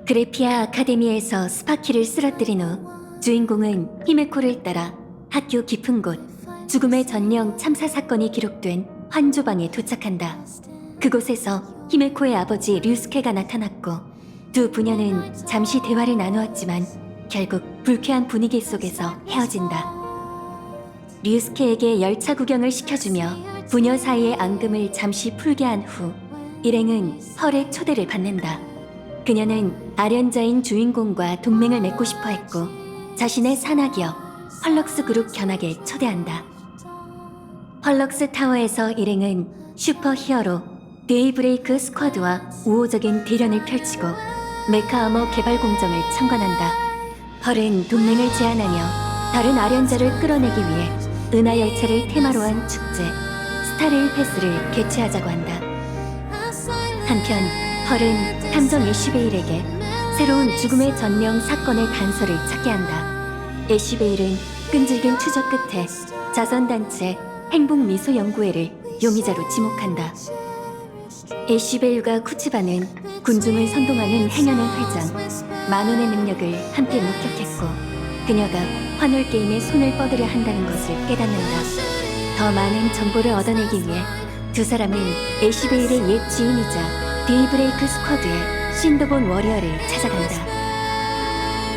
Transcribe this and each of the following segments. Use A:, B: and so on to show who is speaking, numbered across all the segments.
A: 그래피아 아카데미에서 스파키를 쓰러뜨린 후 주인공은 히메코를 따라 학교 깊은 곳 죽음의 전령 참사 사건이 기록된 환조방에 도착한다. 그곳에서 히메코의 아버지 류스케가 나타났고 두 부녀는 잠시 대화를 나누었지만 결국 불쾌한 분위기 속에서 헤어진다. 류스케에게 열차 구경을 시켜주며 부녀 사이의 앙금을 잠시 풀게 한 후 일행은 펄의 초대를 받는다. 그녀는 아련자인 주인공과 동맹을 맺고 싶어 했고 자신의 산하기업 펄럭스 그룹 견학에 초대한다. 펄럭스 타워에서 일행은 슈퍼 히어로 데이브레이크 스쿼드와 우호적인 대련을 펼치고 메카 아머 개발 공정을 참관한다. 펄은 동맹을 제안하며 다른 아련자를 끌어내기 위해 은하 열차를 테마로 한 축제 스타레일 패스를 개최하자고 한다. 한편 펄은 탐정 애쉬베일에게 새로운 죽음의 전령 사건의 단서를 찾게 한다. 애쉬베일은 끈질긴 추적 끝에 자선단체 행복미소연구회를 용의자로 지목한다. 애쉬베일과 쿠치바는 군중을 선동하는 행여는 회장 만원의 능력을 함께 목격했고 그녀가 환월게임에 손을 뻗으려 한다는 것을 깨닫는다. 더 많은 정보를 얻어내기 위해 두 사람은 애쉬베일의 옛 지인이자 데이브레이크 스쿼드의 신도본 워리어를 찾아간다.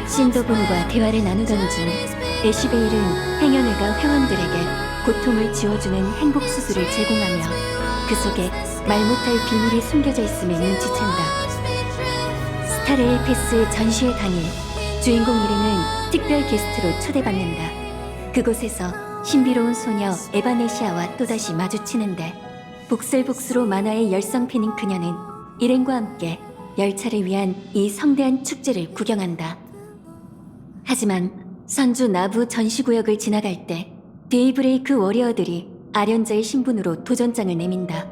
A: 신도본과 대화를 나누던 중 애쉬베일은 행여네가 회원들에게 고통을 지워주는 행복수술을 제공하며 그 속에 말 못할 비밀이 숨겨져 있음을 눈치챈다. 스타레일 패스 전시회 당일 주인공 일행은 특별 게스트로 초대받는다. 그곳에서 신비로운 소녀 에바네시아와 또다시 마주치는데 복슬복슬로 만화의 열성 팬인 그녀는 일행과 함께 열차를 위한 이 성대한 축제를 구경한다. 하지만 선주 나부 전시구역을 지나갈 때 데이브레이크 워리어들이 아련자의 신분으로 도전장을 내민다.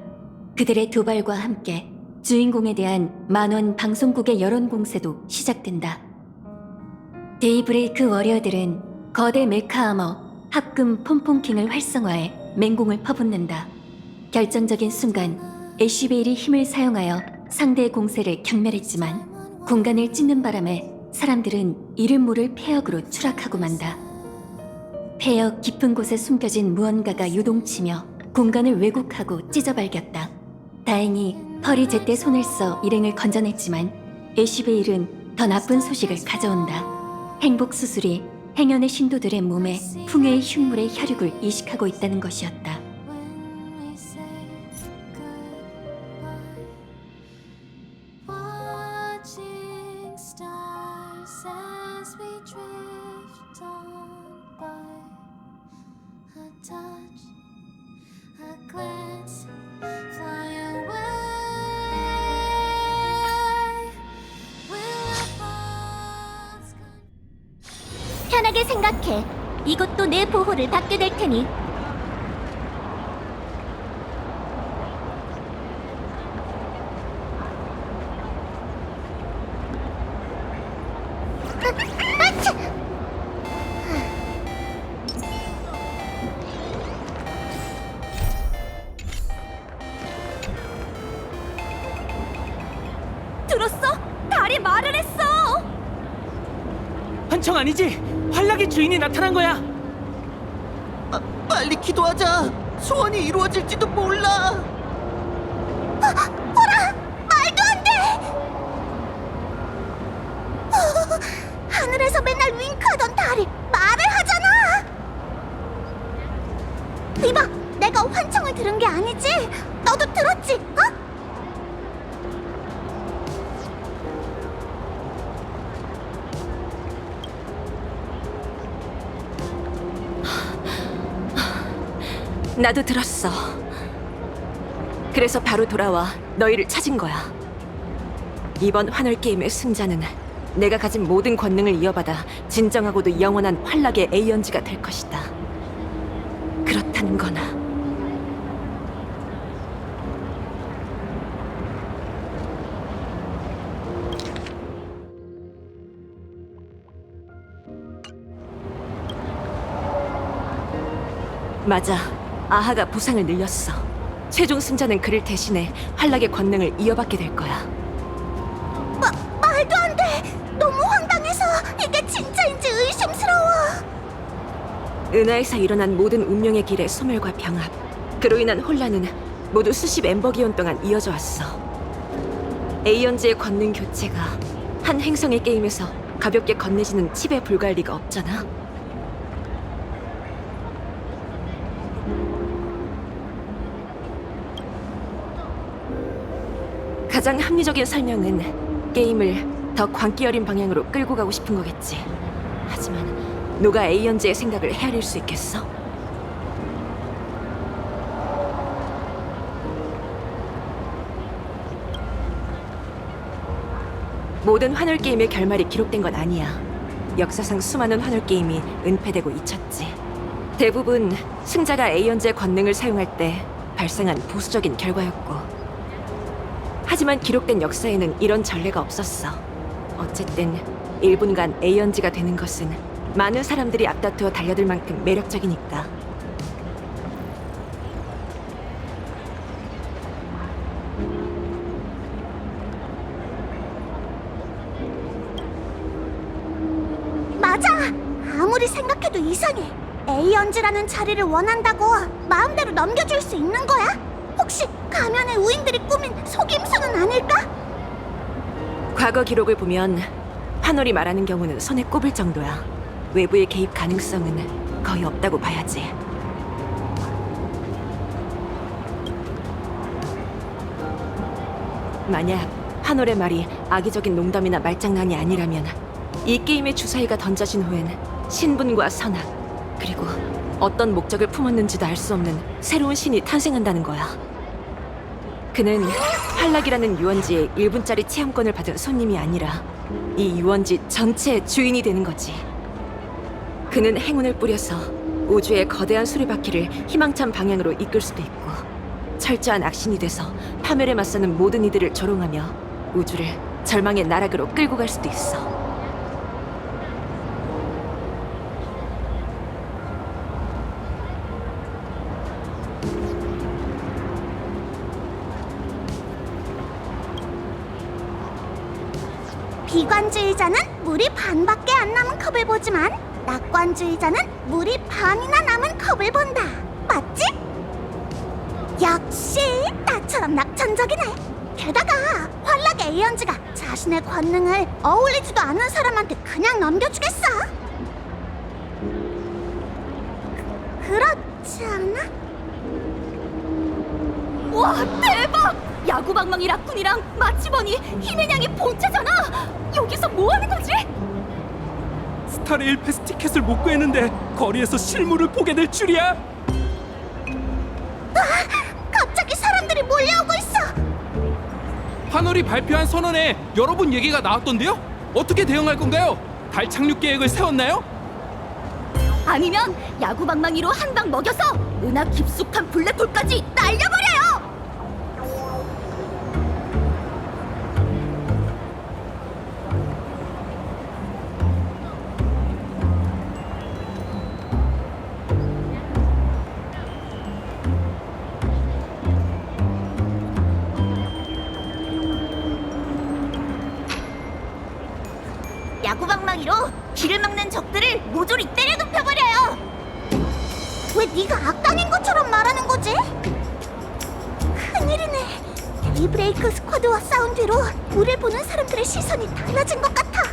A: 그들의 도발과 함께 주인공에 대한 만원 방송국의 여론 공세도 시작된다. 데이브레이크 워리어들은 거대 메카 아머 합금 폼폼킹을 활성화해 맹공을 퍼붓는다. 결정적인 순간 애쉬베일이 힘을 사용하여 상대의 공세를 경멸했지만 공간을 찢는 바람에 사람들은 이름 모를 폐역으로 추락하고 만다. 폐역 깊은 곳에 숨겨진 무언가가 요동치며 공간을 왜곡하고 찢어발겼다. 다행히 펄이 제때 손을 써 일행을 건져냈지만 애쉬베일은 더 나쁜 소식을 가져온다. 행복수술이 행연의 신도들의 몸에 풍요의 흉물의 혈육을 이식하고 있다는 것이었다.
B: 편하게 생각해. 이것도 내 보호를 받게 될 테니. 들었어? 달이 말을 했어!
C: 환청 아니지? 환락의 주인이 나타난 거야.
D: 빨리 기도하자. 소원이 이루어질지도 몰라.
B: 호라! 말도 안 돼! 하늘에서 맨날 윙크하던 달이 말을 하잖아! 이봐! 내가 환청을 들은 게 아니지? 너도 들었지? 어?
E: 나도 들었어. 그래서 바로 돌아와 너희를 찾은 거야. 이번 환월게임의 승자는 내가 가진 모든 권능을 이어받아 진정하고도 영원한 환락의 에이언즈가 될 것이다. 그렇다는 거나. 맞아. 아하가 보상을 늘렸어. 최종 승자는 그를 대신해 환락의 권능을 이어받게 될 거야. 은하에서 일어난 모든 운명의 길의 소멸과 병합, 그로 인한 혼란은 모두 수십 엠버기온 동안 이어져 왔어. 에이언즈의 권능 교체가 한 행성의 게임에서 가볍게 건네지는 칩에 불과할 리가 없잖아. 가장 합리적인 설명은 게임을 더 광기 어린 방향으로 끌고 가고 싶은 거겠지. 하지만 누가 에이언즈의 생각을 헤아릴 수 있겠어? 모든 환월 게임의 결말이 기록된 건 아니야. 역사상 수많은 환월 게임이 은폐되고 잊혔지. 대부분 승자가 에이언즈의 권능을 사용할 때 발생한 보수적인 결과였고, 하지만 기록된 역사에는 이런 전례가 없었어. 어쨌든 1분간 에이언즈가 되는 것은 많은 사람들이 앞다투어 달려들 만큼 매력적이니까.
B: 맞아. 아무리 생각해도 이상해. 에이언즈라는 자리를 원한다고 마음대로 넘겨줄 수 있는 거야? 혹시 가면의 우인들이 꾸민 속임수는 아닐까?
E: 과거 기록을 보면 환월이 말하는 경우는 손에 꼽을 정도야. 외부의 개입 가능성은 거의 없다고 봐야지. 만약 환월의 말이 악의적인 농담이나 말장난이 아니라면 이 게임의 주사위가 던져진 후엔 신분과 선악, 그리고 어떤 목적을 품었는지도 알 수 없는 새로운 신이 탄생한다는 거야. 그는 활락이라는 유원지의 1분짜리 체험권을 받은 손님이 아니라 이 유원지 전체의 주인이 되는 거지. 그는 행운을 뿌려서 우주의 거대한 수리바퀴를 희망찬 방향으로 이끌 수도 있고, 철저한 악신이 돼서 파멸에 맞서는 모든 이들을 조롱하며 우주를 절망의 나락으로 끌고 갈 수도 있어.
B: 비관주의자는 물이 반밖에 안 남은 컵을 보지만 낙관주의자는 물이 반이나 남은 컵을 본다. 맞지? 역시 나처럼 낙천적이네. 게다가 환락의 에이언즈가 자신의 권능을 어울리지도 않은 사람한테 그냥 넘겨주겠어? 그렇지 않아? 와, 대박! 야구방망이 라쿤이랑 마치버니 힘의 양이 본체잖아! 여기서 뭐 하는 거지?
C: 스타레일 패스 티켓을 못 구했는데 거리에서 실물을 보게 될 줄이야.
B: 갑자기 사람들이 몰려오고 있어!
C: 환월이 발표한 선언에 여러분 얘기가 나왔던데요? 어떻게 대응할 건가요? 달 착륙 계획을 세웠나요?
B: 아니면 야구방망이로 한 방 먹여서 은하 깊숙한 블랙홀까지 날려버려요! 야구방망이로 길을 막는 적들을 모조리 때려 눕혀버려요! 왜 네가 악당인 것처럼 말하는 거지? 큰일이네. 데이브레이크 스쿼드와 싸운 뒤로 우릴 보는 사람들의 시선이 달라진 것 같아.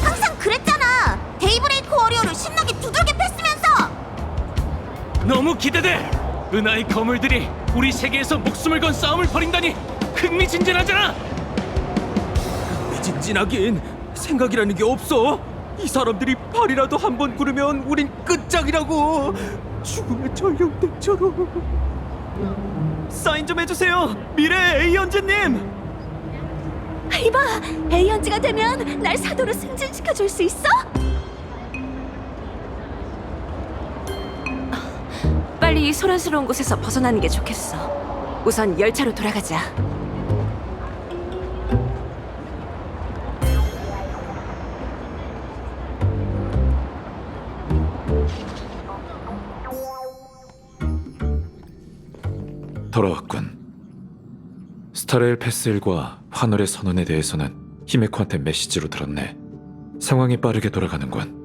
B: 항상 그랬잖아. 데이브레이크 워리어를 신나게 두들겨 팼으면서.
C: 너무 기대돼. 은하의 거물들이 우리 세계에서 목숨을 건 싸움을 벌인다니 흥미진진하잖아. 흥미진진하긴 생각이라는 게 없어. 이 사람들이 발이라도 한 번 구르면 우린 끝장이라고. 죽음의 전령대처럼. 사인 좀 해주세요, 미래 에이언즈님.
B: 이봐, 에이언즈가 되면 날 사도로 승진시켜줄 수 있어?
E: 빨리 이 소란스러운 곳에서 벗어나는 게 좋겠어. 우선 열차로 돌아가자.
F: 돌아왔군. 스타레일 패스1과 환월의 선언에 대해서는 히메코한테 메시지로 들었네. 상황이 빠르게 돌아가는군.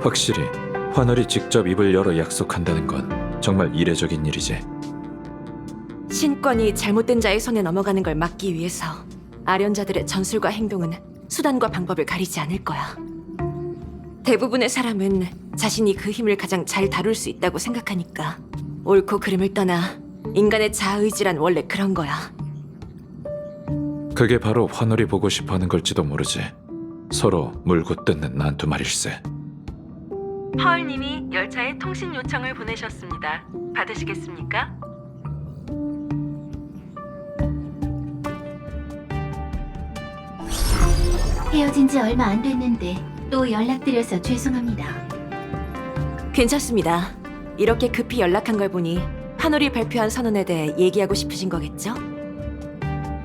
F: 확실히 환월이 직접 입을 열어 약속한다는 건 정말 이례적인 일이지.
E: 신권이 잘못된 자의 손에 넘어가는 걸 막기 위해서 아련자들의 전술과 행동은 수단과 방법을 가리지 않을 거야. 대부분의 사람은 자신이 그 힘을 가장 잘 다룰 수 있다고 생각하니까 옳고 그름을 떠나 인간의 자아의지란 원래 그런 거야.
F: 그게 바로 환월이 보고 싶어하는 걸지도 모르지. 서로 물고 뜯는 난투 말일세.
E: 파울님이 열차에 통신 요청을 보내셨습니다. 받으시겠습니까?
B: 헤어진 지 얼마 안 됐는데 또 연락드려서 죄송합니다.
E: 괜찮습니다. 이렇게 급히 연락한 걸 보니 환월이 발표한 선언에 대해 얘기하고 싶으신 거겠죠?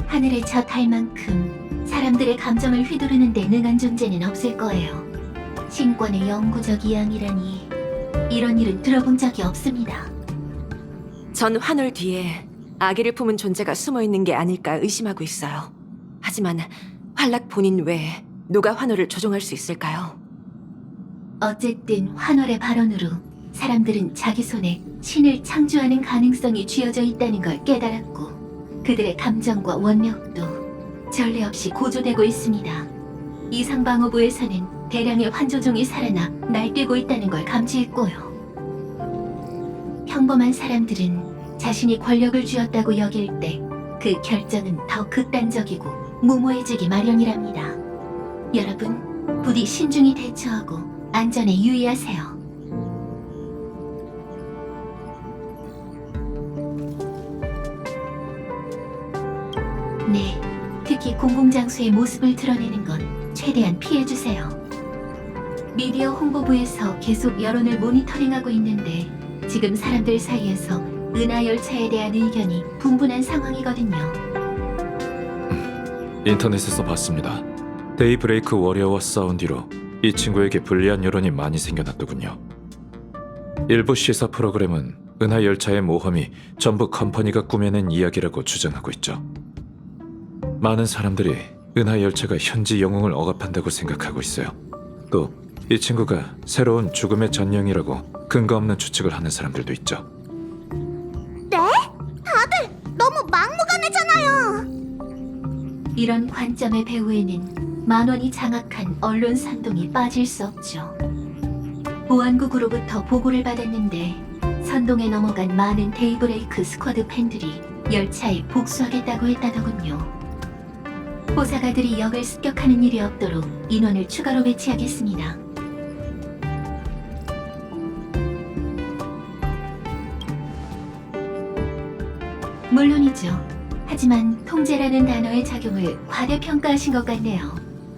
B: 하늘에 젖할 만큼 사람들의 감정을 휘두르는 데 능한 존재는 없을 거예요. 신권의 영구적 이양이라니 이런 일은 들어본 적이 없습니다.
E: 전 환월 뒤에 아기를 품은 존재가 숨어 있는 게 아닐까 의심하고 있어요. 하지만 환락 본인 외에 누가 환월을 조종할 수 있을까요?
B: 어쨌든 환월의 발언으로 사람들은 자기 손에 신을 창조하는 가능성이 쥐어져 있다는 걸 깨달았고 그들의 감정과 원력도 전례 없이 고조되고 있습니다. 이상방어부에서는 대량의 환조종이 살아나 날뛰고 있다는 걸 감지했고요. 평범한 사람들은 자신이 권력을 쥐었다고 여길 때 그 결정은 더 극단적이고 무모해지기 마련이랍니다. 여러분, 부디 신중히 대처하고 안전에 유의하세요. 네, 특히 공공장소의 모습을 드러내는 건 최대한 피해주세요. 미디어 홍보부에서 계속 여론을 모니터링하고 있는데 지금 사람들 사이에서 은하열차에 대한 의견이 분분한 상황이거든요.
F: 인터넷에서 봤습니다. 데이브레이크 워리어와 싸운 뒤로 이 친구에게 불리한 여론이 많이 생겨났더군요. 일부 시사 프로그램은 은하열차의 모험이 전부 컴퍼니가 꾸며낸 이야기라고 주장하고 있죠. 많은 사람들이 은하열차가 현지 영웅을 억압한다고 생각하고 있어요. 또 이 친구가 새로운 죽음의 전령이라고 근거 없는 추측을 하는 사람들도 있죠.
B: 네? 다들 너무 막무가내잖아요. 이런 관점의 배후에는 만원이 장악한 언론 선동이 빠질 수 없죠. 보안국으로부터 보고를 받았는데 선동에 넘어간 많은 데이브레이크 스쿼드 팬들이 열차에 복수하겠다고 했다더군요. 보사가들이 역을 습격하는 일이 없도록 인원을 추가로 배치하겠습니다. 물론이죠. 하지만 통제라는 단어의 작용을 과대평가하신 것 같네요.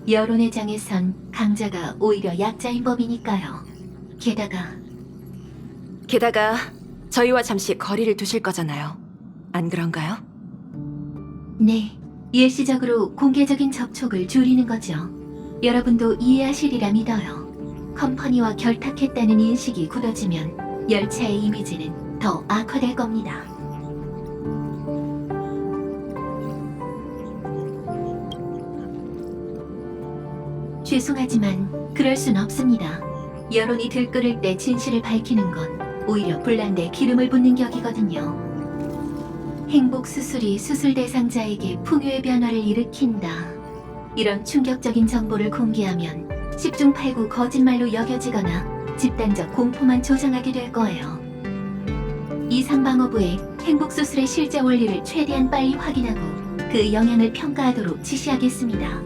B: 여론의 장에선 강자가 오히려 약자인 법이니까요.
E: 게다가 저희와 잠시 거리를 두실 거잖아요. 안 그런가요?
B: 네, 일시적으로 공개적인 접촉을 줄이는 거죠. 여러분도 이해하시리라 믿어요. 컴퍼니와 결탁했다는 인식이 굳어지면 열차의 이미지는 더 악화될 겁니다. 죄송하지만 그럴 순 없습니다. 여론이 들끓을 때 진실을 밝히는 건 오히려 불난데 기름을 붓는 격이거든요. 행복 수술이 수술 대상자에게 풍요의 변화를 일으킨다. 이런 충격적인 정보를 공개하면 10중 8구 거짓말로 여겨지거나 집단적 공포만 조장하게 될 거예요. 이상방어부에 행복 수술의 실제 원리를 최대한 빨리 확인하고 그 영향을 평가하도록 지시하겠습니다.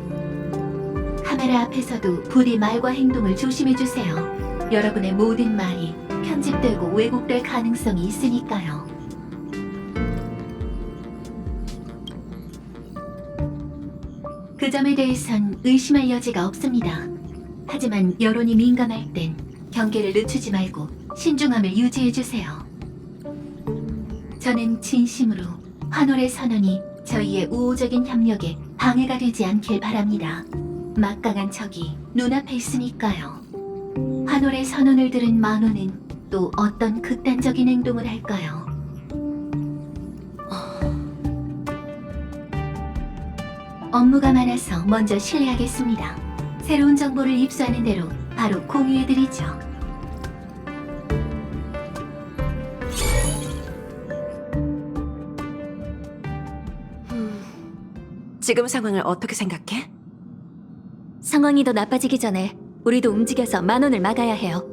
B: 카메라 앞에서도 부디 말과 행동을 조심해주세요. 여러분의 모든 말이 편집되고 왜곡될 가능성이 있으니까요. 그 점에 대해선 의심할 여지가 없습니다. 하지만 여론이 민감할 땐 경계를 늦추지 말고 신중함을 유지해주세요. 저는 진심으로 환월의 선언이 저희의 우호적인 협력에 방해가 되지 않길 바랍니다. 막강한 적이 눈앞에 있으니까요. 환월의 선언을 들은 만호는 또 어떤 극단적인 행동을 할까요? 업무가 많아서 먼저 실례하겠습니다. 새로운 정보를 입수하는 대로
A: 바로 공유해드리죠.
E: 지금 상황을 어떻게 생각해?
A: 상황이 더 나빠지기 전에 우리도 움직여서 만원을 막아야 해요.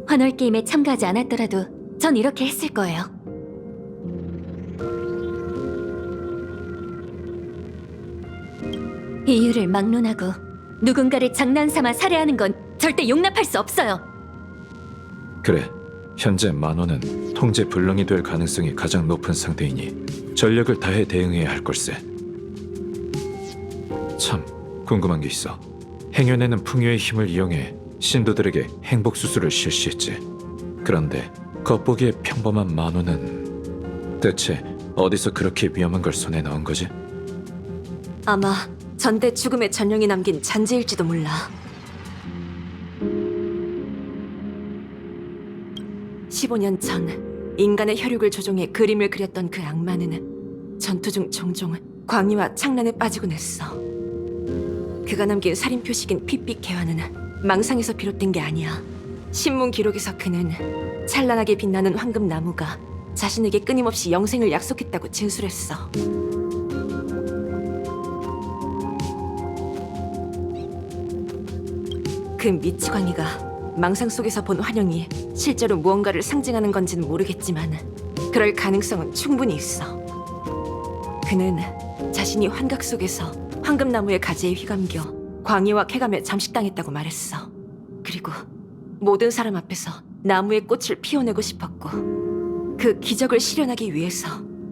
A: 환월 게임에 참가하지 않았더라도 전 이렇게 했을 거예요. 이유를 막론하고 누군가를 장난삼아 살해하는 건 절대 용납할 수 없어요.
F: 그래, 현재 만원은 통제 불능이 될 가능성이 가장 높은 상태이니 전력을 다해 대응해야 할 걸세. 참, 궁금한 게 있어. 행여내는 풍요의 힘을 이용해 신도들에게 행복 수술을 실시했지. 그런데 겉보기에 평범한 만원은 대체 어디서 그렇게 위험한 걸 손에 넣은 거지?
E: 아마 전대 죽음의 전령이 남긴 잔재일지도 몰라. 15년 전 인간의 혈육을 조종해 그림을 그렸던 그 악마는 전투 중 종종 광의와 창란에 빠지곤 했어. 그가 남긴 살인 표식인 핏빛 개화는 망상에서 비롯된 게 아니야. 신문 기록에서 그는 찬란하게 빛나는 황금 나무가 자신에게 끊임없이 영생을 약속했다고 진술했어. 그 미치광이가 망상 속에서 본 환영이 실제로 무언가를 상징하는 건지는 모르겠지만 그럴 가능성은 충분히 있어. 그는 자신이 환각 속에서 황금나무의 가지에 휘감겨 광희와 쾌감에 잠식당했다고 말했어. 그리고 모든 사람 앞에서 나무의 꽃을 피워내고 싶었고 그 기적을 실현하기 위해서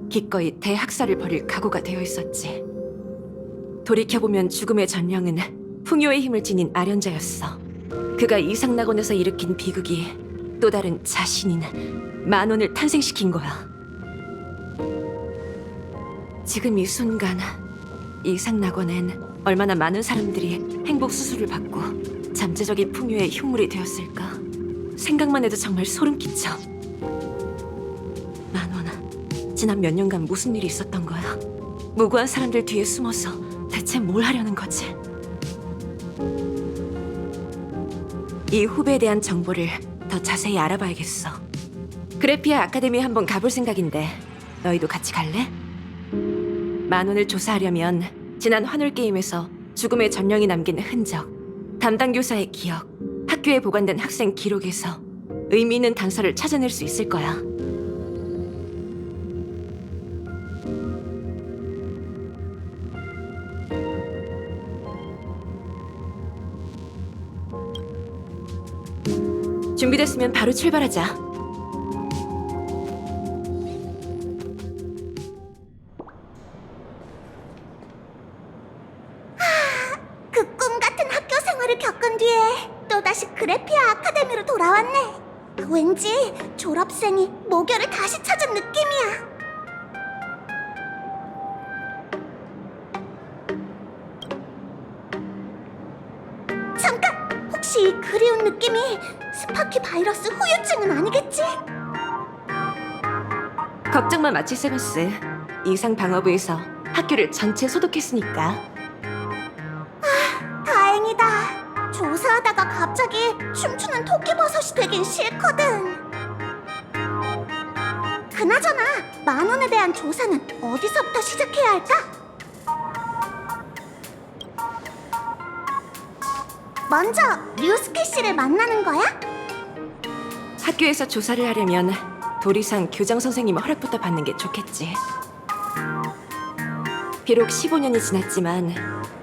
E: 기꺼이 대학살을 벌일 각오가 되어 있었지. 돌이켜보면 죽음의 전령은 풍요의 힘을 지닌 아련자였어. 그가 이상낙원에서 일으킨 비극이 또 다른 자신인 만원을 탄생시킨 거야. 지금 이 순간 이상낙원엔 얼마나 많은 사람들이 행복 수술을 받고 잠재적인 풍요의 흉물이 되었을까. 생각만 해도 정말 소름 끼쳐. 만원아, 지난 몇 년간 무슨 일이 있었던 거야? 무고한 사람들 뒤에 숨어서 대체 뭘 하려는 거지? 이 후배에 대한 정보를 더 자세히 알아봐야겠어. 그래피아 아카데미에 한번 가볼 생각인데 너희도 같이 갈래? 만원을 조사하려면 지난 환월 게임에서 죽음의 전령이 남긴 흔적, 담당 교사의 기억, 학교에 보관된 학생 기록에서 의미 있는 단서를 찾아낼 수 있을 거야. 준비됐으면 바로 출발하자.
B: 그 꿈 같은 학교 생활을 겪은 뒤에 또다시 그래피아 아카데미로 돌아왔네. 왠지 졸업생이 모교를 다시 찾은 느낌이야. 잠깐! 혹시 이 그리운 느낌이 스파키 바이러스 후유증은 아니겠지?
E: 걱정만 마치 세버스. 이상 방어부에서 학교를 전체 소독했으니까.
B: 다행이다. 조사하다가 갑자기 춤추는 토끼버섯이 되긴 싫거든. 그나저나 만원에 대한 조사는 어디서부터 시작해야 할까? 먼저 류스케 씨를 만나는 거야?
E: 학교에서 조사를 하려면 도리상 교장 선생님 허락부터 받는 게 좋겠지. 비록 15년이 지났지만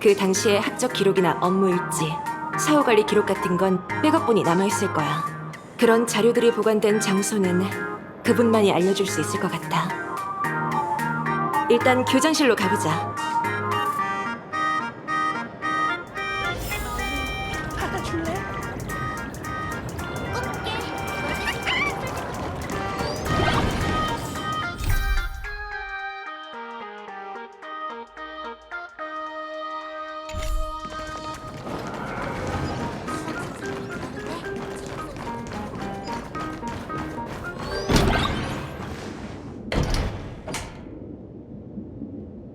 E: 그 당시의 학적 기록이나 업무 일지, 사후 관리 기록 같은 건 백업본이 남아있을 거야. 그런 자료들이 보관된 장소는 그분만이 알려줄 수 있을 것 같아. 일단 교장실로 가보자.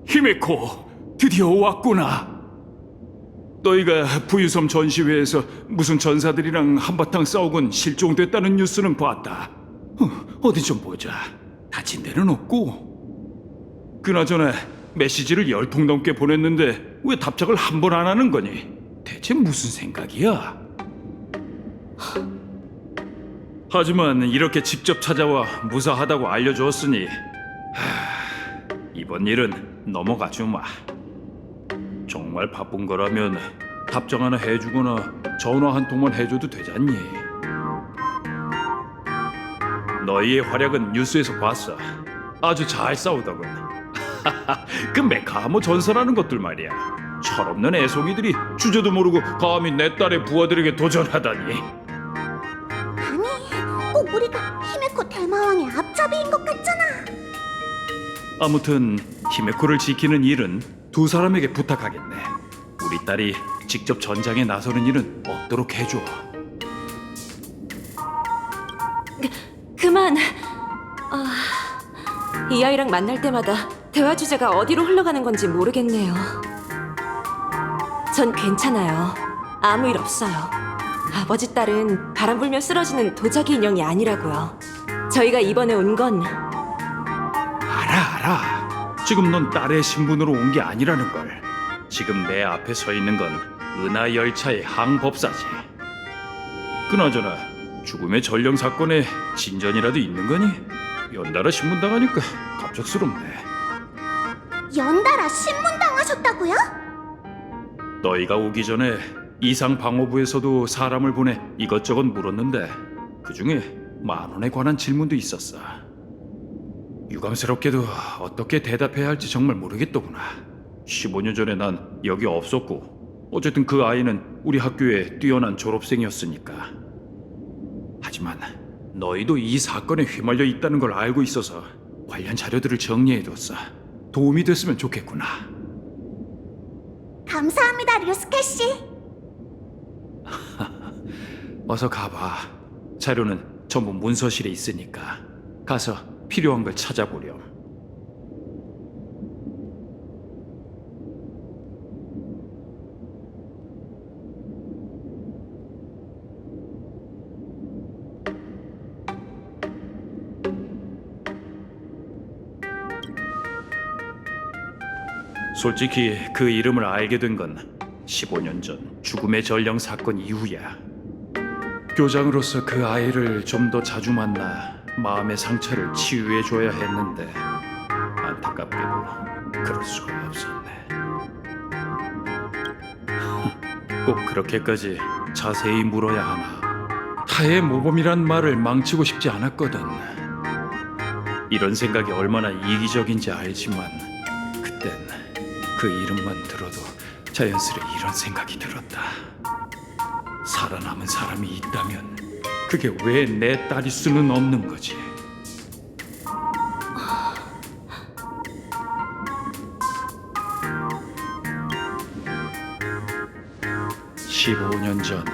G: 히메코, 드디어 왔구나. 너희가 부유섬 전시회에서 무슨 전사들이랑 한바탕 싸우곤 실종됐다는 뉴스는 봤다. 어디 좀 보자. 다친 데는 없고. 그나저나 메시지를 10통 넘게 보냈는데 왜 답장을 한 번 안 하는 거니? 대체 무슨 생각이야? 하지만 이렇게 직접 찾아와 무사하다고 알려주었으니 이번 일은 넘어가 주마. 정말 바쁜 거라면 답장 하나 해주거나 전화 한 통만 해줘도 되잖니. 너희의 활약은 뉴스에서 봤어. 아주 잘 싸우더군. 그 메카하모 전사라는 것들 말이야. 철없는 애송이들이 주제도 모르고 감히 내 딸의 부하들에게 도전하다니.
B: 아니, 꼭 우리가 히메코 대마왕의 앞잡이인 것 같잖아.
G: 아무튼 히메코를 지키는 일은 두 사람에게 부탁하겠네. 우리 딸이 직접 전장에 나서는 일은 없도록 해줘.
E: 그만. 이 아이랑 만날 때마다 대화 주제가 어디로 흘러가는 건지 모르겠네요. 전 괜찮아요. 아무 일 없어요. 아버지 딸은 바람 불며 쓰러지는 도자기 인형이 아니라고요. 저희가 이번에 온 건
G: 알아. 지금 넌 딸의 신분으로 온 게 아니라는 걸. 지금 내 앞에 서 있는 건 은하 열차의 항법사지. 그나저나 죽음의 전령 사건에 진전이라도 있는 거니? 연달아 신문당하니까 갑작스럽네.
B: 연달아 신문당하셨다고요?
G: 너희가 오기 전에 이상 방어부에서도 사람을 보내 이것저것 물었는데 그 중에 10,000원에 관한 질문도 있었어. 유감스럽게도 어떻게 대답해야 할지 정말 모르겠더구나. 15년 전에 난 여기 없었고 어쨌든 그 아이는 우리 학교의 뛰어난 졸업생이었으니까. 하지만 너희도 이 사건에 휘말려 있다는 걸 알고 있어서 관련 자료들을 정리해뒀어. 도움이 됐으면 좋겠구나.
B: 감사합니다, 류스케 씨.
G: 어서 가봐. 자료는 전부 문서실에 있으니까 가서 필요한 걸 찾아보렴. 솔직히 그 이름을 알게 된 건 15년 전 죽음의 전령 사건 이후야. 교장으로서 그 아이를 좀 더 자주 만나 마음의 상처를 치유해줘야 했는데 안타깝게도 그럴 수가 없었네. 꼭 그렇게까지 자세히 물어야 하나. 타의 모범이란 말을 망치고 싶지 않았거든. 이런 생각이 얼마나 이기적인지 알지만 그땐 그 이름만 들어도 자연스레 이런 생각이 들었다. 살아남은 사람이 있다면 그게 왜 내 딸일 수는 없는 거지. (15년) 전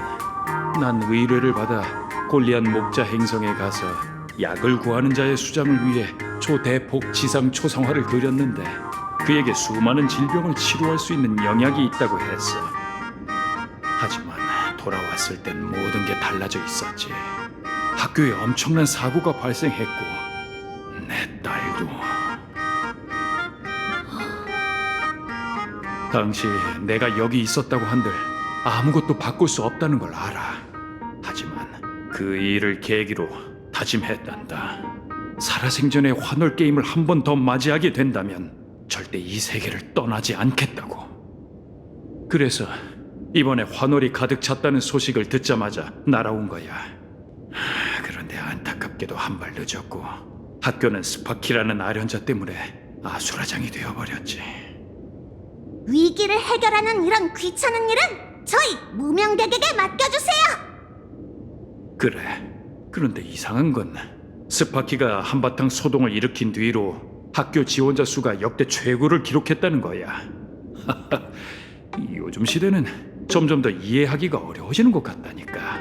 G: 난 의뢰를 받아 골리앗 목자 행성에 가서 약을 구하는 자의 수장을 위해 초대폭 지상 초상화를 그렸는데 그에게 수많은 질병을 치료할 수 있는 영약이 있다고 했어. 하지만 돌아왔을 땐 모든 게 달라져 있었지. 학교에 엄청난 사고가 발생했고 내 딸도. 당시 내가 여기 있었다고 한들 아무것도 바꿀 수 없다는 걸 알아. 하지만 그 일을 계기로 다짐했단다. 살아생전의 환월 게임을 한 번 더 맞이하게 된다면 절대 이 세계를 떠나지 않겠다고. 그래서 이번에 환월이 가득 찼다는 소식을 듣자마자 날아온 거야. 그런데 안타깝게도 한 발 늦었고 학교는 스파키라는 아련자 때문에 아수라장이 되어버렸지.
B: 위기를 해결하는 이런 귀찮은 일은 저희 무명객에게 맡겨주세요.
G: 그래. 그런데 이상한 건 스파키가 한바탕 소동을 일으킨 뒤로 학교 지원자 수가 역대 최고를 기록했다는 거야. 요즘 시대는 점점 더 이해하기가 어려워지는 것 같다니까.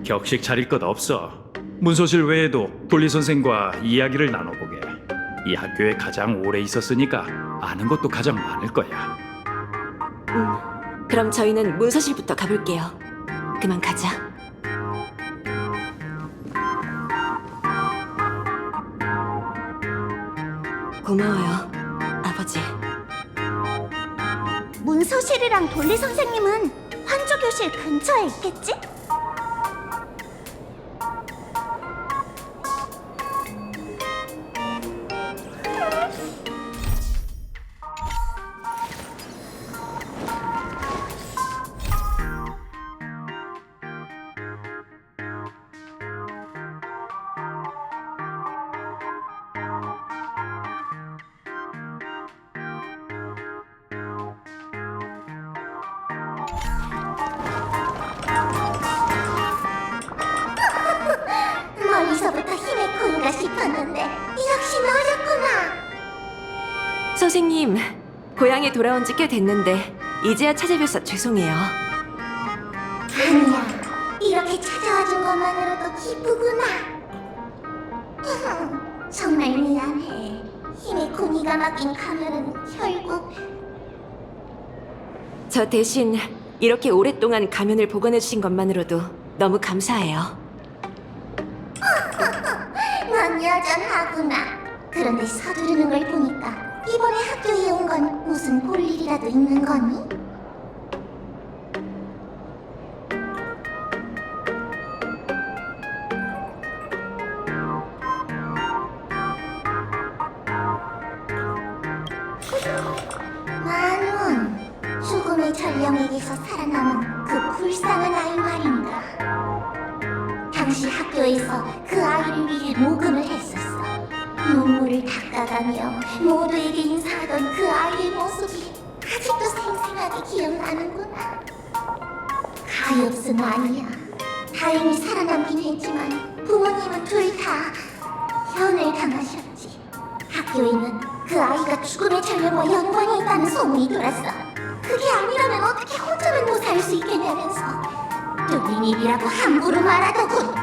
G: 격식 차릴 것 없어. 문서실 외에도 돌리 선생과 이야기를 나눠보게. 이 학교에 가장 오래 있었으니까 아는 것도 가장 많을 거야.
E: 그럼 저희는 문서실부터 가볼게요. 그만 가자. 고마워요, 아버지.
B: 문서실이랑 돌리 선생님은 환조교실 근처에 있겠지? 멀리서부터 힘의 코인가 싶었는데 역시 너였구나.
E: 선생님, 고향에 돌아온 지 꽤 됐는데 이제야 찾아뵈서 죄송해요.
B: 아니야, 이렇게 찾아와준 것만으로도 기쁘구나. 정말 미안해. 힘의 코니가 맡긴 가면은 결국
E: 저 대신 이렇게 오랫동안 가면을 보관해 주신 것만으로도 너무 감사해요.
B: 넌 여전하구나. 그런데 서두르는 걸 보니까 이번에 학교에 온 건 무슨 볼일이라도 있는 거니? 만원, 죽음의 전령에게서 살아남은 그 불쌍한 아이 말인가. 당시 학교에서 그 아이를 위해 모금을 했었어. 눈물을 닦아가며 모두에게 인사하던 그 아이의 모습이 아직도 생생하게 기억나는구나. 가엾은 아니야. 다행히 살아남긴 했지만 부모님은 둘 다 현을 당하셨지. 학교에는 그 아이가 죽음의 전령과 연관이 있다는 소문이 돌았어. 그게 아니라면 어떻게 혼자만 무사할 수 있겠냐면서 뚫린 입이라고 함부로 말하더군.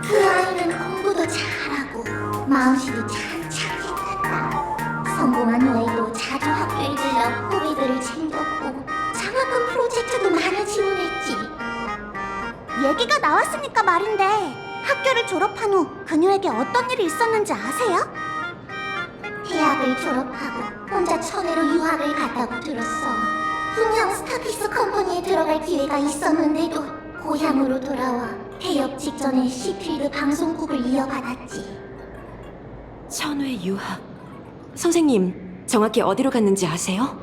B: 그 아이는 공부도 잘하고 마음씨도 참 착했단다. 성공한 후에도 자주 학교에 들려 후배들을 챙겼고 장학금 프로젝트도 많이 지원했지. 얘기가 나왔으니까 말인데 학교를 졸업한 후 그녀에게 어떤 일이 있었는지 아세요? 대학을 졸업하고 혼자 천혜로 유학을 갔다고 들었어. 분명 스타피스 컴퍼니에 들어갈 기회가 있었는데도 고향으로 돌아와 퇴역 직전에 시필드 방송국을 이어받았지.
E: 천회 유학. 선생님, 정확히 어디로 갔는지 아세요?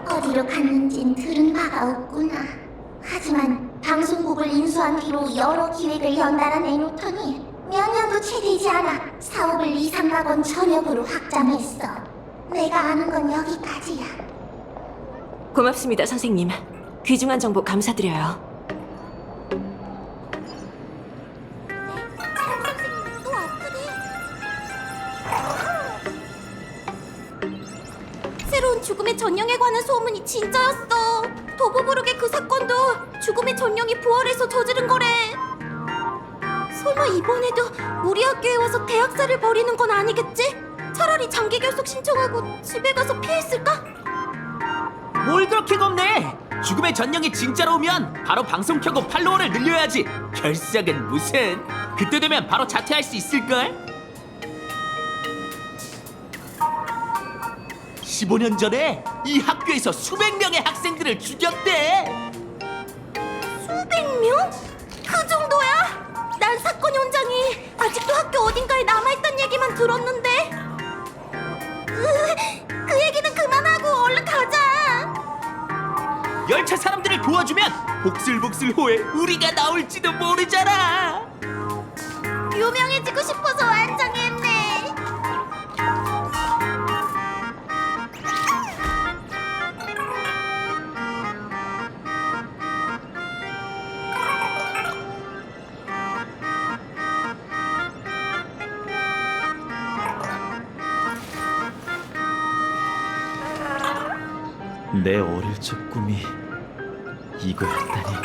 B: 어디로 갔는진 들은 바가 없구나. 하지만 방송국을 인수한 뒤로 여러 기획을 연달아 내놓더니 몇 년도 채 되지 않아 사업을 이상가건 전역으로 확장했어. 내가 아는 건 여기까지야.
E: 고맙습니다, 선생님. 귀중한 정보 감사드려요.
B: 사람 선생님이 또 아프대. 새로운 죽음의 전령에 관한 소문이 진짜였어. 도보부르의 그 사건도 죽음의 전령이 부활해서 저지른 거래. 설마 이번에도 우리 학교에 와서 대학살을 벌이는 건 아니겠지? 차라리 장기 결석 신청하고 집에 가서 피했을까?
C: 뭘 그렇게 겁내? 죽음의 전령이 진짜로 오면 바로 방송 켜고 팔로워를 늘려야지. 결석은 무슨? 그때 되면 바로 자퇴할 수 있을걸? 15년 전에 이 학교에서 수백 명의 학생들을 죽였대.
B: 수백 명? 그 정도야? 난 사건 현장이 아직도 학교 어딘가에 남아있단 얘기만 들었는데. 그 얘기는 그만하고 얼른 가자.
C: 열차 사람들을 도와주면 복슬복슬호에 우리가 나올지도 모르잖아.
B: 유명해지고 싶어서 완장했네.
C: 내 어릴 적 꿈이 이거였다니.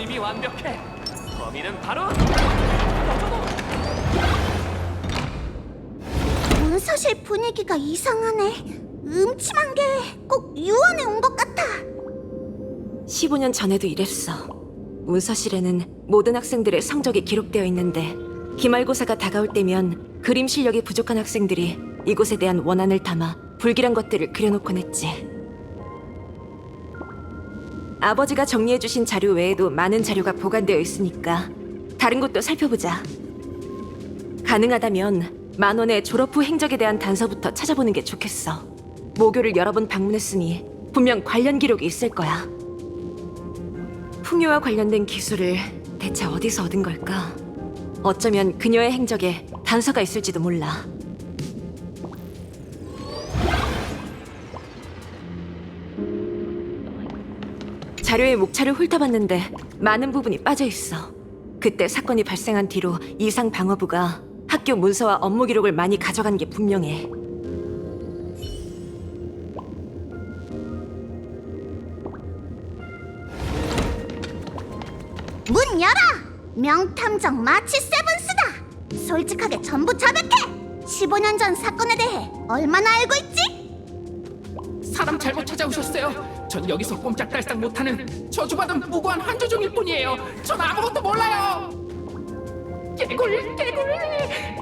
H: 선임이 완벽해. 범인은 바로
B: 문서실 분위기가 이상하네. 음침한 게 꼭 유언에 온 것 같아.
E: 15년 전에도 이랬어. 문서실에는 모든 학생들의 성적이 기록되어 있는데 기말고사가 다가올 때면 그림 실력이 부족한 학생들이 이곳에 대한 원한을 담아 불길한 것들을 그려놓곤 했지. 아버지가 정리해주신 자료 외에도 많은 자료가 보관되어 있으니까 다른 곳도 살펴보자. 가능하다면 만원의 졸업 후 행적에 대한 단서부터 찾아보는 게 좋겠어. 모교를 여러 번 방문했으니 분명 관련 기록이 있을 거야. 풍요와 관련된 기술을 대체 어디서 얻은 걸까? 어쩌면 그녀의 행적에 단서가 있을지도 몰라. 자료의 목차를 훑어봤는데 많은 부분이 빠져 있어. 그때 사건이 발생한 뒤로 이상 방어부가 학교 문서와 업무 기록을 많이 가져간 게 분명해.
B: 문 열어! 명탐정 마치 세븐스다! 솔직하게 전부 자백해! 15년 전 사건에 대해 얼마나 알고 있지?
H: 사람 잘못 찾아오셨어요. 전 여기서 꼼짝달싹 못하는 저주받은 무고한 한조종일 뿐이에요. 전 아무것도 몰라요. 개굴.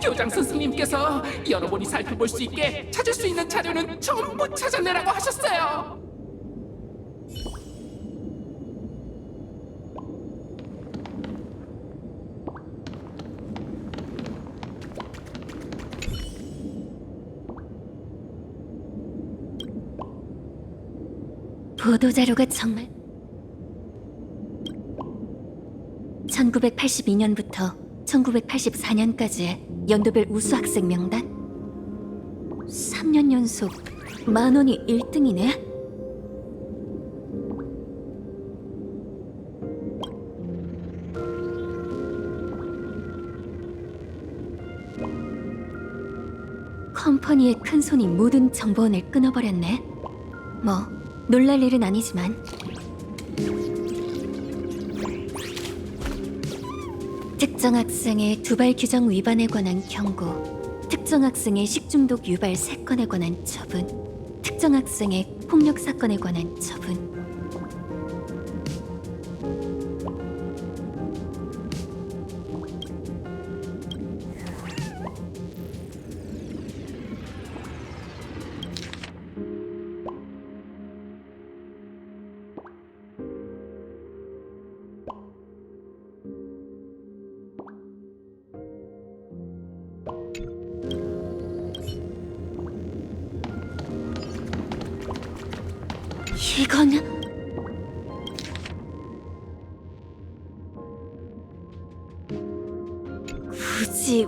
H: 교장 선생님께서 여러분이 살펴볼 수 있게 찾을 수 있는 자료는 전부 찾아내라고 하셨어요.
A: 보도자료가 정말 1982년부터 1984년까지의 연도별 우수학생 명단? 3년 연속 만원이 1등이네? 컴퍼니의 큰손이 모든 정보원을 끊어버렸네. 뭐 놀랄 일은 아니지만 특정 학생의 두발 규정 위반에 관한 경고, 특정 학생의 식중독 유발 3건에 관한 처분, 특정 학생의 폭력 사건에 관한 처분. 이건 굳이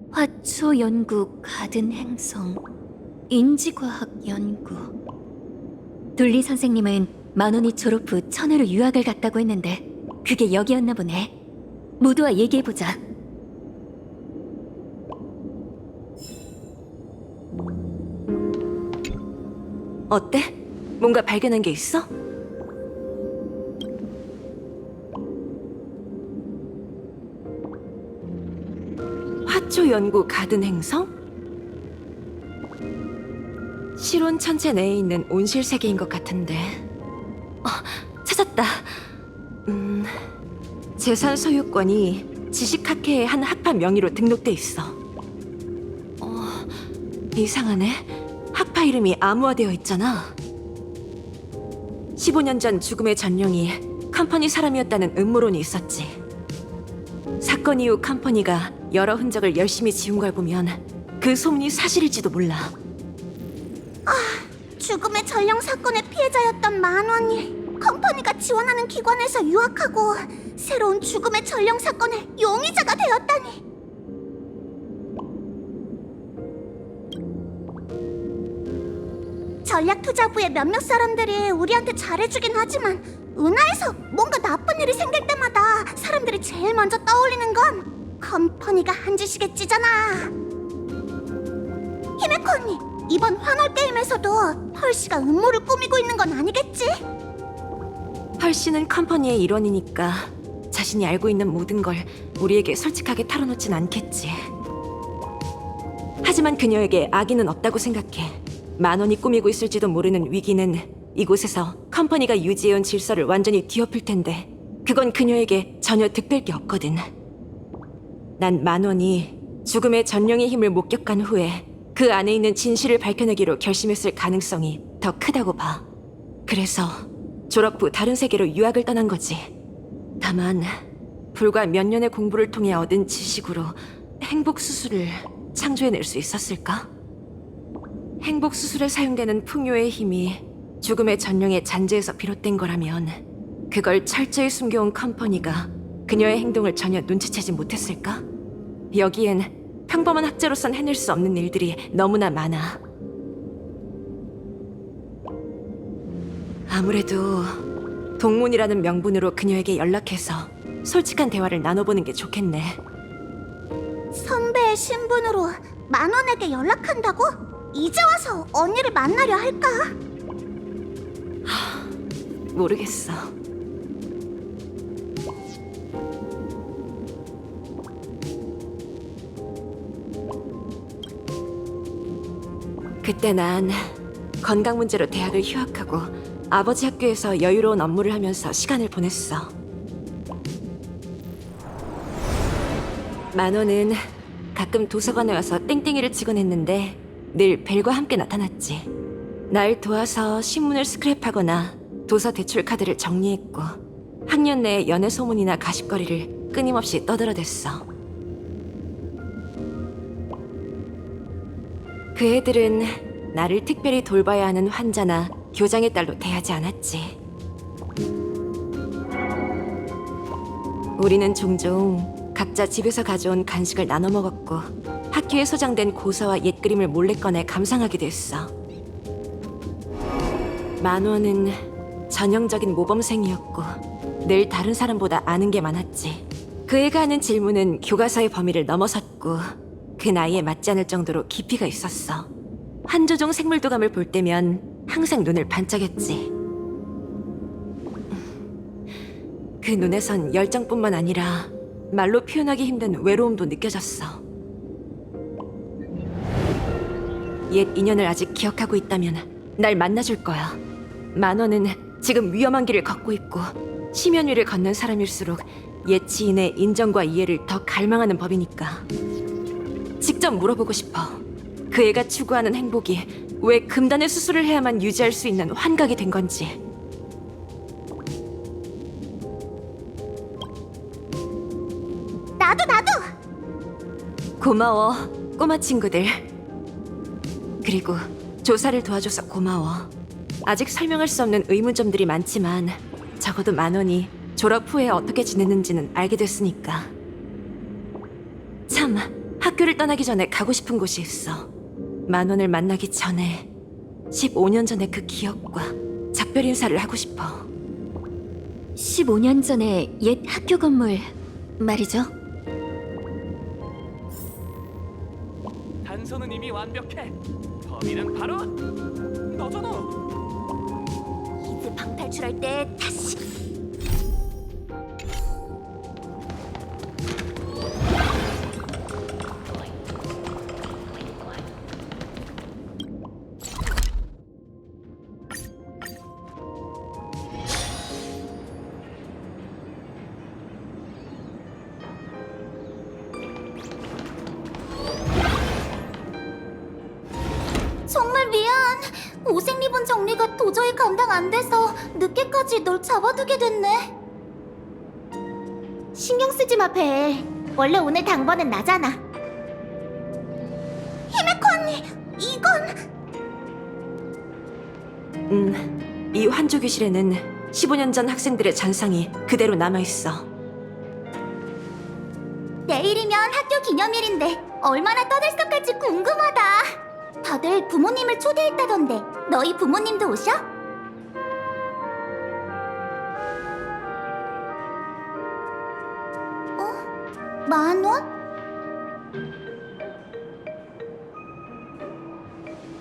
A: 화초 연구 가든 행성 인지과학 연구. 둘리 선생님은 만원이 졸업 후 천으로 유학을 갔다고 했는데 그게 여기였나 보네. 모두와 얘기해보자.
E: 어때? 뭔가 발견한 게 있어? 화초 연구 가든 행성? 실온 천체 내에 있는 온실 세계인 것 같은데. 찾았다. 재산 소유권이 지식학회의 한 학파 명의로 등록돼 있어. 이상하네. 학파 이름이 암호화되어 있잖아. 15년 전 죽음의 전령이 컴퍼니 사람이었다는 음모론이 있었지. 사건 이후 컴퍼니가 여러 흔적을 열심히 지운 걸 보면 그 소문이 사실일지도 몰라.
B: 죽음의 전령 사건의 피해자였던 만원이 컴퍼니가 지원하는 기관에서 유학하고 새로운 죽음의 전령 사건의 용의자가 되었다니. 전략투자부의 몇몇 사람들이 우리한테 잘해주긴 하지만 은하에서 뭔가 나쁜 일이 생길 때마다 사람들이 제일 먼저 떠올리는 건 컴퍼니가 한 짓이겠지잖아. 히메코 언니, 이번 환월 게임에서도 펄씨가 음모를 꾸미고 있는 건 아니겠지?
E: 펄씨는 컴퍼니의 일원이니까 자신이 알고 있는 모든 걸 우리에게 솔직하게 털어놓진 않겠지. 하지만 그녀에게 악의는 없다고 생각해. 만원이 꾸미고 있을지도 모르는 위기는 이곳에서 컴퍼니가 유지해온 질서를 완전히 뒤엎을 텐데 그건 그녀에게 전혀 득될 게 없거든. 난 만원이 죽음의 전령의 힘을 목격한 후에 그 안에 있는 진실을 밝혀내기로 결심했을 가능성이 더 크다고 봐. 그래서 졸업 후 다른 세계로 유학을 떠난 거지. 다만 불과 몇 년의 공부를 통해 얻은 지식으로 행복수술을 창조해낼 수 있었을까? 행복수술에 사용되는 풍요의 힘이 죽음의 전령의 잔재에서 비롯된 거라면 그걸 철저히 숨겨온 컴퍼니가 그녀의 행동을 전혀 눈치채지 못했을까? 여기엔 평범한 학자로선 해낼 수 없는 일들이 너무나 많아. 아무래도 동문이라는 명분으로 그녀에게 연락해서 솔직한 대화를 나눠보는 게 좋겠네.
B: 선배의 신분으로 만원에게 연락한다고? 이제 와서 언니를 만나려 할까?
E: 모르겠어. 그때 난 건강 문제로 대학을 휴학하고 아버지 학교에서 여유로운 업무를 하면서 시간을 보냈어. 만호는 가끔 도서관에 와서 땡땡이를 치곤 했는데 늘 벨과 함께 나타났지. 날 도와서 신문을 스크랩하거나 도서 대출 카드를 정리했고 학년 내 연애 소문이나 가십거리를 끊임없이 떠들어댔어. 그 애들은 나를 특별히 돌봐야 하는 환자나 교장의 딸로 대하지 않았지. 우리는 종종 각자 집에서 가져온 간식을 나눠 먹었고 학교에 소장된 고서와 옛그림을 몰래 꺼내 감상하기도 했어. 만호는 전형적인 모범생이었고 늘 다른 사람보다 아는 게 많았지. 그 애가 하는 질문은 교과서의 범위를 넘어섰고 그 나이에 맞지 않을 정도로 깊이가 있었어. 한조종 생물도감을 볼 때면 항상 눈을 반짝였지. 그 눈에선 열정뿐만 아니라 말로 표현하기 힘든 외로움도 느껴졌어. 옛 인연을 아직 기억하고 있다면 날 만나줄 거야. 만원은 지금 위험한 길을 걷고 있고 심연 위를 걷는 사람일수록 옛 지인의 인정과 이해를 더 갈망하는 법이니까. 직접 물어보고 싶어. 그 애가 추구하는 행복이 왜 금단의 수술을 해야만 유지할 수 있는 환각이 된 건지.
B: 나도!
E: 고마워, 꼬마 친구들. 그리고 조사를 도와줘서 고마워. 아직 설명할 수 없는 의문점들이 많지만 적어도 만원이 졸업 후에 어떻게 지냈는지는 알게 됐으니까. 참, 학교를 떠나기 전에 가고 싶은 곳이 있어. 만원을 만나기 전에 15년 전의 그 기억과 작별 인사를 하고 싶어.
A: 15년 전의 옛 학교 건물 말이죠.
C: 단서는 이미 완벽해. 범인은 바로 너잖아.
B: 이제 방탈출할 때 다시 정말 미안. 오색 리본 정리가 도저히 감당 안 돼서 늦게까지 널 잡아두게 됐네. 신경 쓰지 마, 벨. 원래 오늘 당번은 나잖아. 히메코 언니, 이건...
E: 이 환조교실에는 15년 전 학생들의 잔상이 그대로 남아있어.
B: 내일이면 학교 기념일인데 얼마나 떠들썩할지 궁금하다. 다들 부모님을 초대했다던데 너희 부모님도 오셔? 어? 10,000원?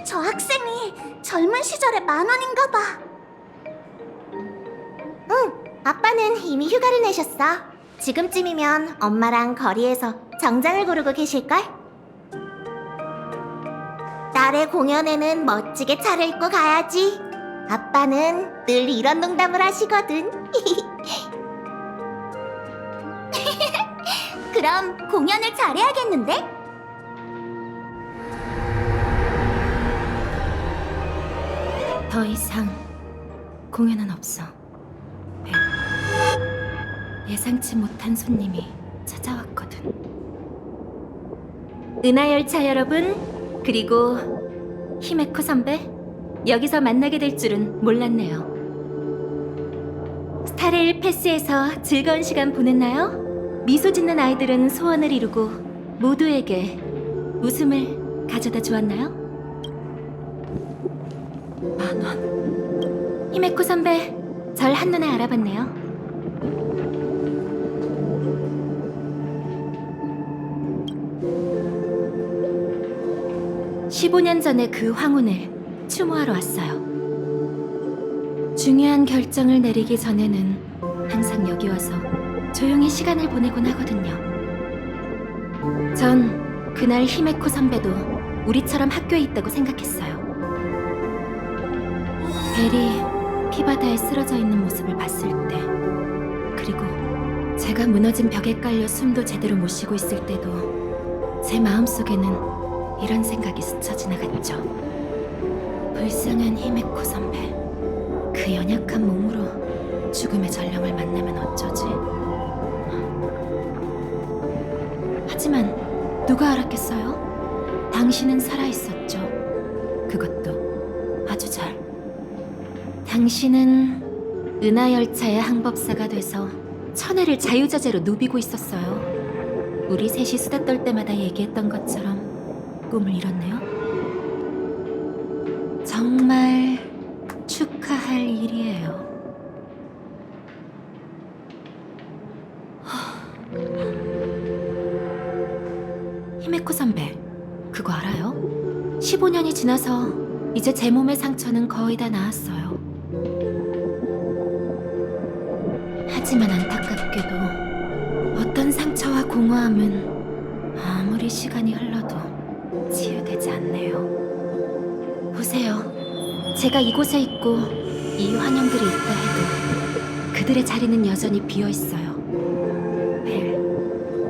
B: 저 학생이 젊은 시절의 10,000원인가 봐. 응, 아빠는 이미 휴가를 내셨어. 지금쯤이면 엄마랑 거리에서 정장을 고르고 계실걸? 딸의 공연에는 멋지게 차려입고 가야지. 아빠는 늘 이런 농담을 하시거든. 그럼 공연을 잘해야겠는데?
A: 더 이상 공연은 없어. 벨. 예상치 못한 손님이 찾아왔거든. 은하열차 여러분, 그리고 히메코 선배, 여기서 만나게 될 줄은 몰랐네요. 스타레일 패스에서 즐거운 시간 보냈나요? 미소 짓는 아이들은 소원을 이루고 모두에게 웃음을 가져다 주었나요? 10,000원. 히메코 선배, 절 한눈에 알아봤네요. 15년 전의 그 황혼을 추모하러 왔어요. 중요한 결정을 내리기 전에는 항상 여기 와서 조용히 시간을 보내곤 하거든요. 전 그날 히메코 선배도 우리처럼 학교에 있다고 생각했어요. 벨이 피바다에 쓰러져 있는 모습을 봤을 때, 그리고 제가 무너진 벽에 깔려 숨도 제대로 못 쉬고 있을 때도 제 마음속에는 이런 생각이 스쳐 지나갔죠. 불쌍한 히메코 선배, 그 연약한 몸으로 죽음의 전령을 만나면 어쩌지? 하지만 누가 알았겠어요? 당신은 살아있었죠. 그것도 아주 잘. 당신은 은하열차의 항법사가 돼서 천혜를 자유자재로 누비고 있었어요. 우리 셋이 수다 떨 때마다 얘기했던 것처럼 꿈을 이뤘네요. 정말 축하할 일이에요. 히메코 선배, 그거 알아요? 15년이 지나서 이제 제 몸의 상처는 거의 다 나았어요. 하지만 안타깝게도 어떤 상처와 공허함은 아무리 시간이 흘러도 치유되지 않네요. 보세요. 제가 이곳에 있고 이 환영들이 있다 해도 그들의 자리는 여전히 비어 있어요. 벨,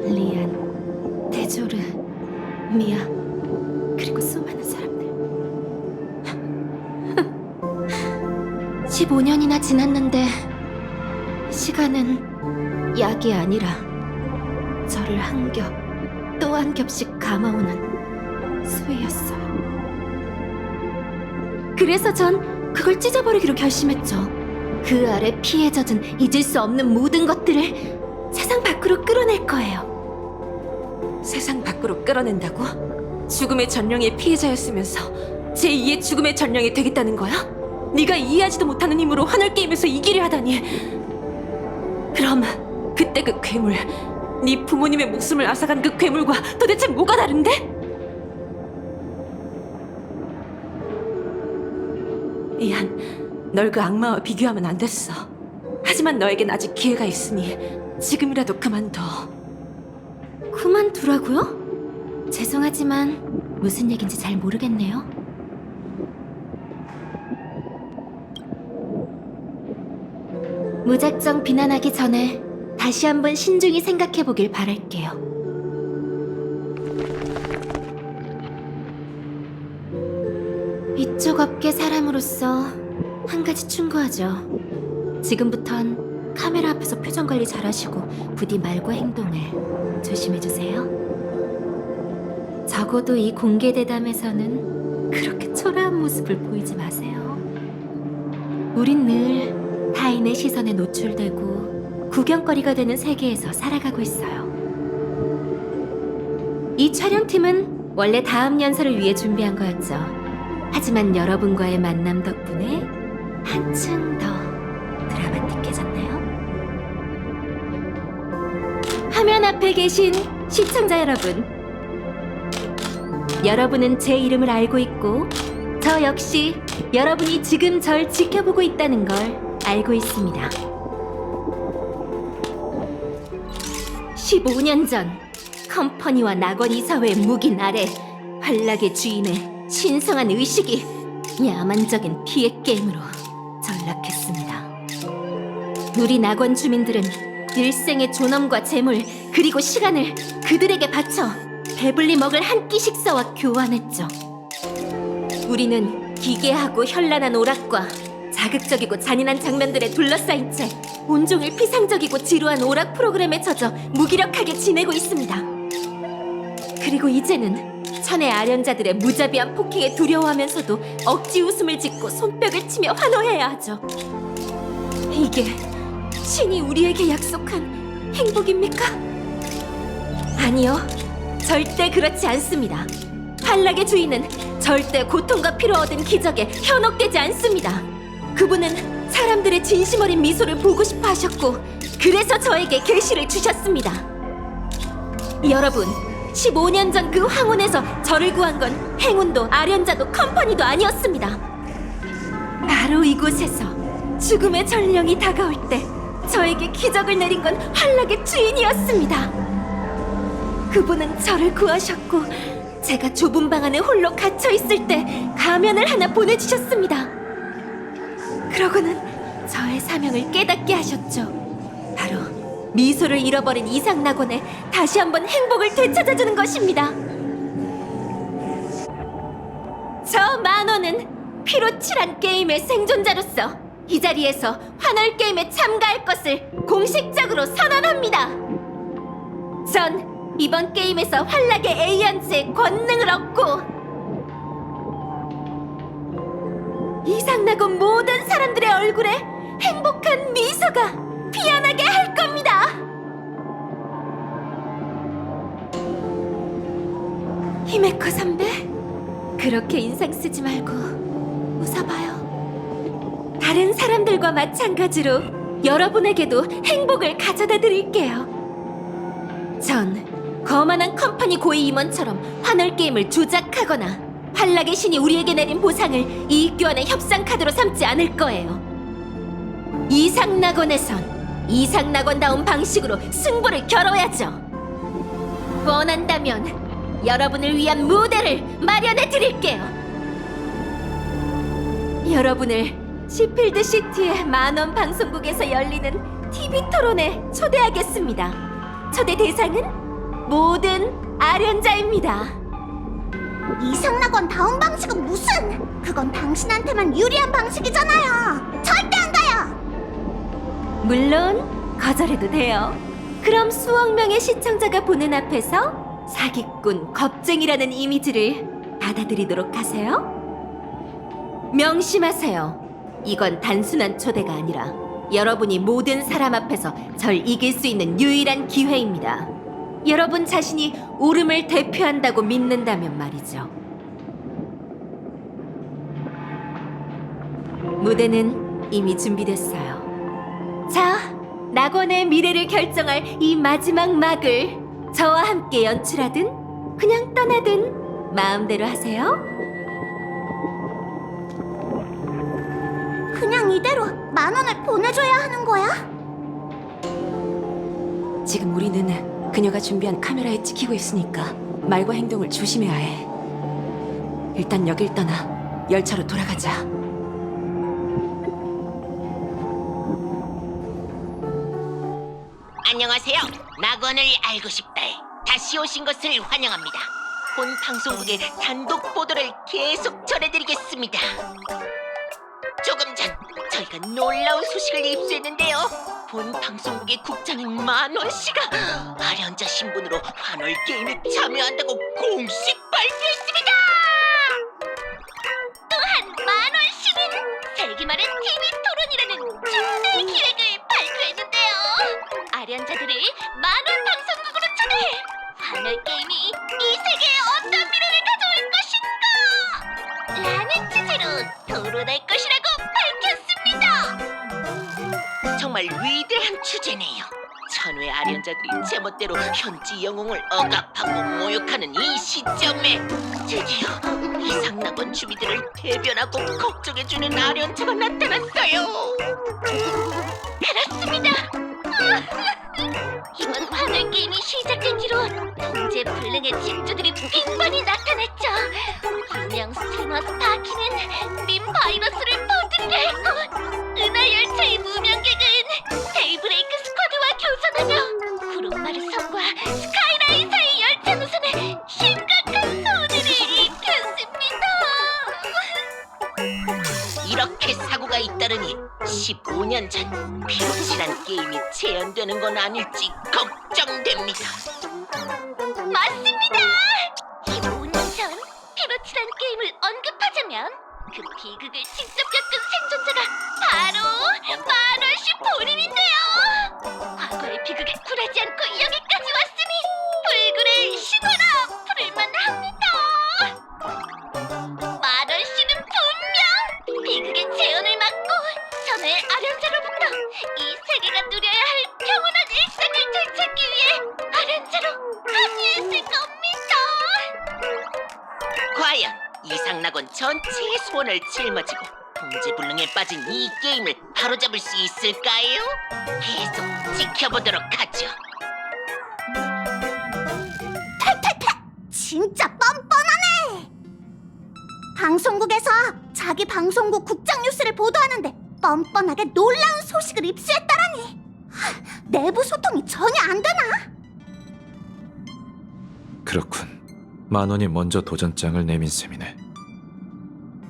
A: 리안, 테조르, 미아, 그리고 수많은 사람들. 15년이나 지났는데 시간은 약이 아니라 저를 한 겹 또 한 겹씩 감아오는 수위였어요. 그래서 전 그걸 찢어버리기로 결심했죠. 그 아래 피에 젖은 잊을 수 없는 모든 것들을 세상 밖으로 끌어낼 거예요.
E: 세상 밖으로 끌어낸다고? 죽음의 전령의 피해자였으면서 제2의 죽음의 전령이 되겠다는 거야? 네가 이해하지도 못하는 힘으로 환월 게임에서 이기려 하다니. 그럼 그때 그 괴물, 네 부모님의 목숨을 앗아간 그 괴물과 도대체 뭐가 다른데? 미안, 널 그 악마와 비교하면 안 됐어. 하지만 너에겐 아직 기회가 있으니 지금이라도 그만둬.
A: 그만두라고요? 죄송하지만 무슨 얘긴지 잘 모르겠네요. 무작정 비난하기 전에 다시 한번 신중히 생각해보길 바랄게요. 이쪽 업계 사람으로서 한 가지 충고하죠. 지금부턴 카메라 앞에서 표정 관리 잘하시고 부디 말과 행동을 조심해주세요. 적어도 이 공개 대담에서는 그렇게 초라한 모습을 보이지 마세요. 우린 늘 타인의 시선에 노출되고 구경거리가 되는 세계에서 살아가고 있어요. 이 촬영팀은 원래 다음 연설을 위해 준비한 거였죠. 하지만 여러분과의 만남 덕분에 한층 더 드라마틱해졌네요. 화면 앞에 계신 시청자 여러분, 여러분은 제 이름을 알고 있고 저 역시 여러분이 지금 절 지켜보고 있다는 걸 알고 있습니다. 15년 전 컴퍼니와 낙원 이사회의 묵인 아래 환락의 주인의 신성한 의식이 야만적인 피해 게임으로 전락했습니다. 우리 낙원 주민들은 일생의 존엄과 재물 그리고 시간을 그들에게 바쳐 배불리 먹을 한 끼 식사와 교환했죠. 우리는 기괴하고 현란한 오락과 자극적이고 잔인한 장면들에 둘러싸인 채 온종일 피상적이고 지루한 오락 프로그램에 젖어 무기력하게 지내고 있습니다. 그리고 이제는 천의 아련자들의 무자비한 폭행에 두려워하면서도 억지 웃음을 짓고 손뼉을 치며 환호해야 하죠. 이게 신이 우리에게 약속한 행복입니까? 아니요, 절대 그렇지 않습니다. 환락의 주인은 절대 고통과 피로 얻은 기적에 현혹되지 않습니다. 그분은 사람들의 진심 어린 미소를 보고 싶어 하셨고 그래서 저에게 계시를 주셨습니다. 여러분, 15년 전 그 황혼에서 저를 구한 건 행운도 아련자도 컴퍼니도 아니었습니다. 바로 이곳에서 죽음의 전령이 다가올 때 저에게 기적을 내린 건 환락의 주인이었습니다. 그분은 저를 구하셨고 제가 좁은 방 안에 홀로 갇혀 있을 때 가면을 하나 보내주셨습니다. 그러고는 저의 사명을 깨닫게 하셨죠. 바로 미소를 잃어버린 이상낙원에 다시 한번 행복을 되찾아주는 것입니다. 저 만원은 피로 칠한 게임의 생존자로서 이 자리에서 환월 게임에 참가할 것을 공식적으로 선언합니다. 전 이번 게임에서 환락의 에이언즈의 권능을 얻고 이상낙원 모든 사람들의 얼굴에 행복한 미소가 피어나게 할 겁니다. 히메코 선배, 그렇게 인상 쓰지 말고 웃어봐요. 다른 사람들과 마찬가지로 여러분에게도 행복을 가져다 드릴게요. 전 거만한 컴퍼니 고위 임원처럼 환월 게임을 조작하거나 환락의 신이 우리에게 내린 보상을 이익교환의 협상 카드로 삼지 않을 거예요. 이상낙원에선 이상낙원다운 방식으로 승부를 겨뤄야죠. 원한다면 여러분을 위한 무대를 마련해 드릴게요. 여러분을 시필드 시티의 만원 방송국에서 열리는 TV 토론에 초대하겠습니다. 초대 대상은 모든 아련자입니다.
B: 이상낙원 다운 방식은 무슨? 그건 당신한테만 유리한 방식이잖아요. 절대 안 가요.
A: 물론 거절해도 돼요. 그럼 수억 명의 시청자가 보는 앞에서 사기꾼, 겁쟁이라는 이미지를 받아들이도록 하세요. 명심하세요. 이건 단순한 초대가 아니라 여러분이 모든 사람 앞에서 절 이길 수 있는 유일한 기회입니다. 여러분 자신이 옳음을 대표한다고 믿는다면 말이죠. 무대는 이미 준비됐어요. 자, 낙원의 미래를 결정할 이 마지막 막을 저와 함께 연출하든 그냥 떠나든 마음대로 하세요.
B: 그냥 이대로 만원을 보내줘야 하는 거야?
E: 지금 우리는 그녀가 준비한 카메라에 찍히고 있으니까 말과 행동을 조심해야 해. 일단 여길 떠나 열차로 돌아가자.
I: 안녕하세요. 낙원을 알고 싶다에 다시 오신 것을 환영합니다. 본 방송국의 단독 보도를 계속 전해드리겠습니다. 조금 전 저희가 놀라운 소식을 입수했는데요. 본 방송국의 국장인 만원 씨가 아련자 신분으로 환월 게임에 참여한다고 공식 발표했습니다. 또한 만원 씨는 세기말의 TV 토론이라는 중대 기획을 발표했는데요. 아련자들을 만원 방송국으로 초대해 환월 게임이 이 세계에 어떤 미래를 가져올 것인가 라는 주제로 토론할 것이라고 밝혔습니다. 정말 위대한 주제네요. 천회 아련자들이 제멋대로 현지 영웅을 억압하고 모욕하는 이 시점에 드디어 이상낙원 주민들을 대변하고 걱정해주는 아련자가 나타났어요. 그렇습니다. 이번 환월 게임이 시작된 뒤로 통제 불능의 질주들이 빈번히 나타났죠. 유명 스트리머 스파키는 밈 바이러스를 퍼뜨리려 했고, 은하 열차의 무명객은 데이브레이크 스쿼드와 교전하며 구름마르선과 스카이라인 사이 열차 노선에 심각한 소원을 일으켰습니다. 이렇게 사고가 잇따르니 15년 전 피로치란 게임이 재현되는 건 아닐지 걱정됩니다. 맞습니다. 15년 전 피로치란 게임을 언급하자면 그 비극을 직접 겪은 생존자가 바로 만원씨 본인인데요. 과거의 비극에 굴하지 않고 여기까지 왔으니 불굴의 신화라 부를만 합니다. 만원씨는 분명 비극의 재현을 막고 전의 아련자로부터 이 세계가 누려야 할 평온한 일상을 되찾기 위해 아련자로 합류했을 겁니다. 과연 이상낙원 전체의 소원을 짊어지고 통제불능에 빠진 이 게임을 바로잡을 수 있을까요? 계속 지켜보도록 하죠.
B: 진짜 뻔뻔하네. 방송국에서 자기 방송국 국장 뉴스를 보도하는데 뻔뻔하게 놀라운 소식을 입수했다라니. 내부 소통이 전혀 안 되나?
F: 그렇군. 만원이 먼저 도전장을 내민 셈이네.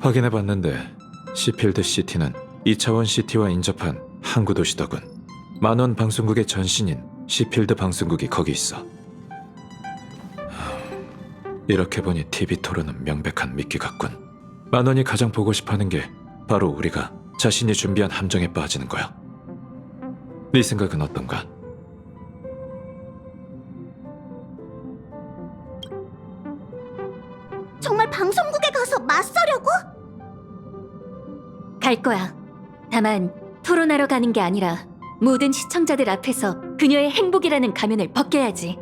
F: 확인해봤는데 시필드 시티는 2차원 시티와 인접한 항구 도시더군. 만원 방송국의 전신인 시필드 방송국이 거기 있어. 이렇게 보니 TV 토론은 명백한 미끼 같군. 만원이 가장 보고 싶어하는 게 바로 우리가 자신이 준비한 함정에 빠지는 거야. 네 생각은 어떤가?
B: 정말 방송국에 가서 맞서려고?
A: 갈 거야. 다만 토론하러 가는 게 아니라 모든 시청자들 앞에서 그녀의 행복이라는 가면을 벗겨야지.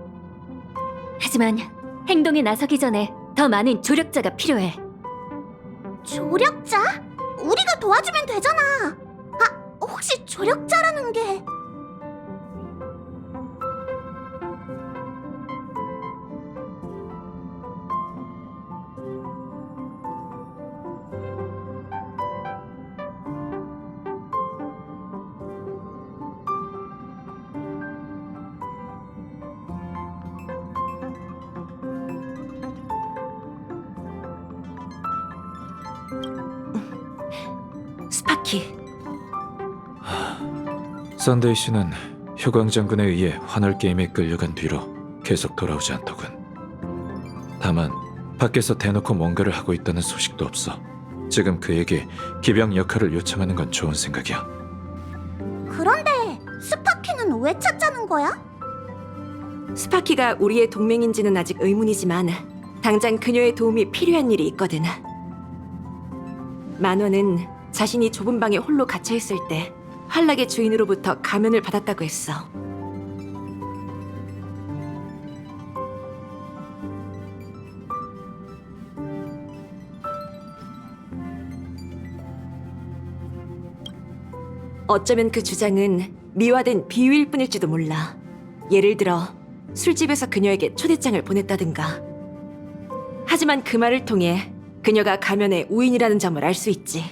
A: 하지만 행동에 나서기 전에 더 많은 조력자가 필요해.
B: 조력자? 우리가 도와주면 되잖아. 아, 혹시 조력자라는 게...
A: 스파키.
F: 썬데이 씨는 효광 장군에 의해 환월 게임에 끌려간 뒤로 계속 돌아오지 않더군. 다만 밖에서 대놓고 뭔가를 하고 있다는 소식도 없어. 지금 그에게 기병 역할을 요청하는 건 좋은 생각이야.
B: 그런데 스파키는 왜 찾자는 거야?
E: 스파키가 우리의 동맹인지는 아직 의문이지만 당장 그녀의 도움이 필요한 일이 있거든. 만원은 자신이 좁은 방에 홀로 갇혀있을 때 환락의 주인으로부터 가면을 받았다고 했어. 어쩌면 그 주장은 미화된 비유일 뿐일지도 몰라. 예를 들어 술집에서 그녀에게 초대장을 보냈다든가. 하지만 그 말을 통해 그녀가 가면의 우인이라는 점을 알 수 있지.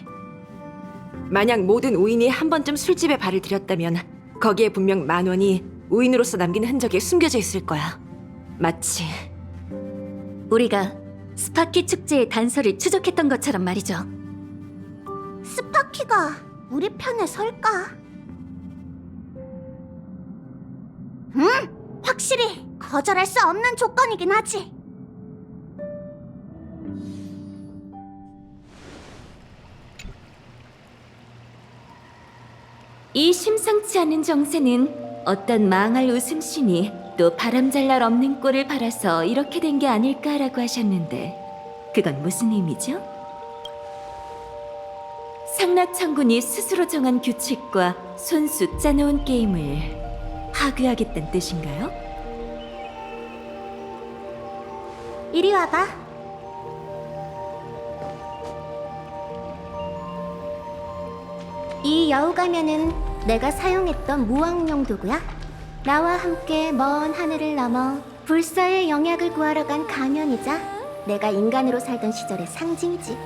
E: 만약 모든 우인이 한 번쯤 술집에 발을 들였다면 거기에 분명 만원이 우인으로서 남긴 흔적이 숨겨져 있을 거야. 마치
A: 우리가 스파키 축제의 단서를 추적했던 것처럼 말이죠.
B: 스파키가 우리 편에 설까? 거절할 수 없는 조건이긴 하지.
A: 이 심상치 않은 정세는 어떤 망할 웃음신이 또 바람잘 날 없는 꼴을 바라서 이렇게 된 게 아닐까라고 하셨는데 그건 무슨 의미죠? 상락천군이 스스로 정한 규칙과 손수 짜놓은 게임을 파괴하겠다는 뜻인가요?
B: 이리 와봐. 이 여우 가면은 내가 사용했던 무왕용 도구야. 나와 함께 먼 하늘을 넘어 불사의 영약을 구하러 간 가면이자 내가 인간으로 살던 시절의 상징이지.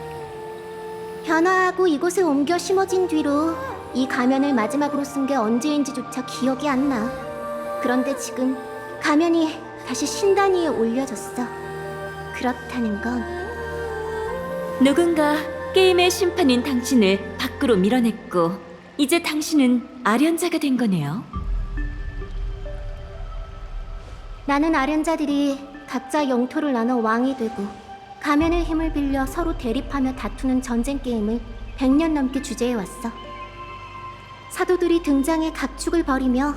B: 변화하고 이곳에 옮겨 심어진 뒤로 이 가면을 마지막으로 쓴 게 언제인지조차 기억이 안 나. 그런데 지금 가면이 다시 신단 위에 올려졌어. 그렇다는 건
A: 누군가 게임의 심판인 당신을 밖으로 밀어냈고 이제 당신은 아련자가 된 거네요.
B: 나는 아련자들이 각자 영토를 나눠 왕이 되고 가면의 힘을 빌려 서로 대립하며 다투는 전쟁 게임을 100년 넘게 주재해왔어. 사도들이 등장해 각축을 벌이며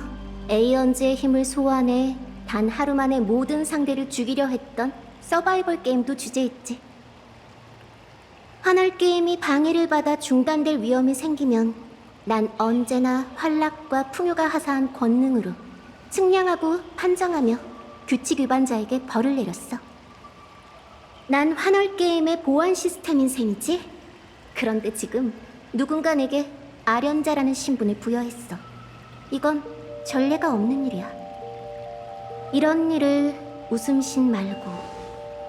B: 에이언즈의 힘을 소환해 단 하루 만에 모든 상대를 죽이려 했던 서바이벌 게임도 주재했지. 환월 게임이 방해를 받아 중단될 위험이 생기면 난 언제나 환락과 풍요가 하사한 권능으로 측량하고 판정하며 규칙 위반자에게 벌을 내렸어. 난 환월 게임의 보안 시스템인 셈이지. 그런데 지금 누군가 내게 아련자라는 신분을 부여했어. 이건 전례가 없는 일이야. 이런 일을 웃음신 말고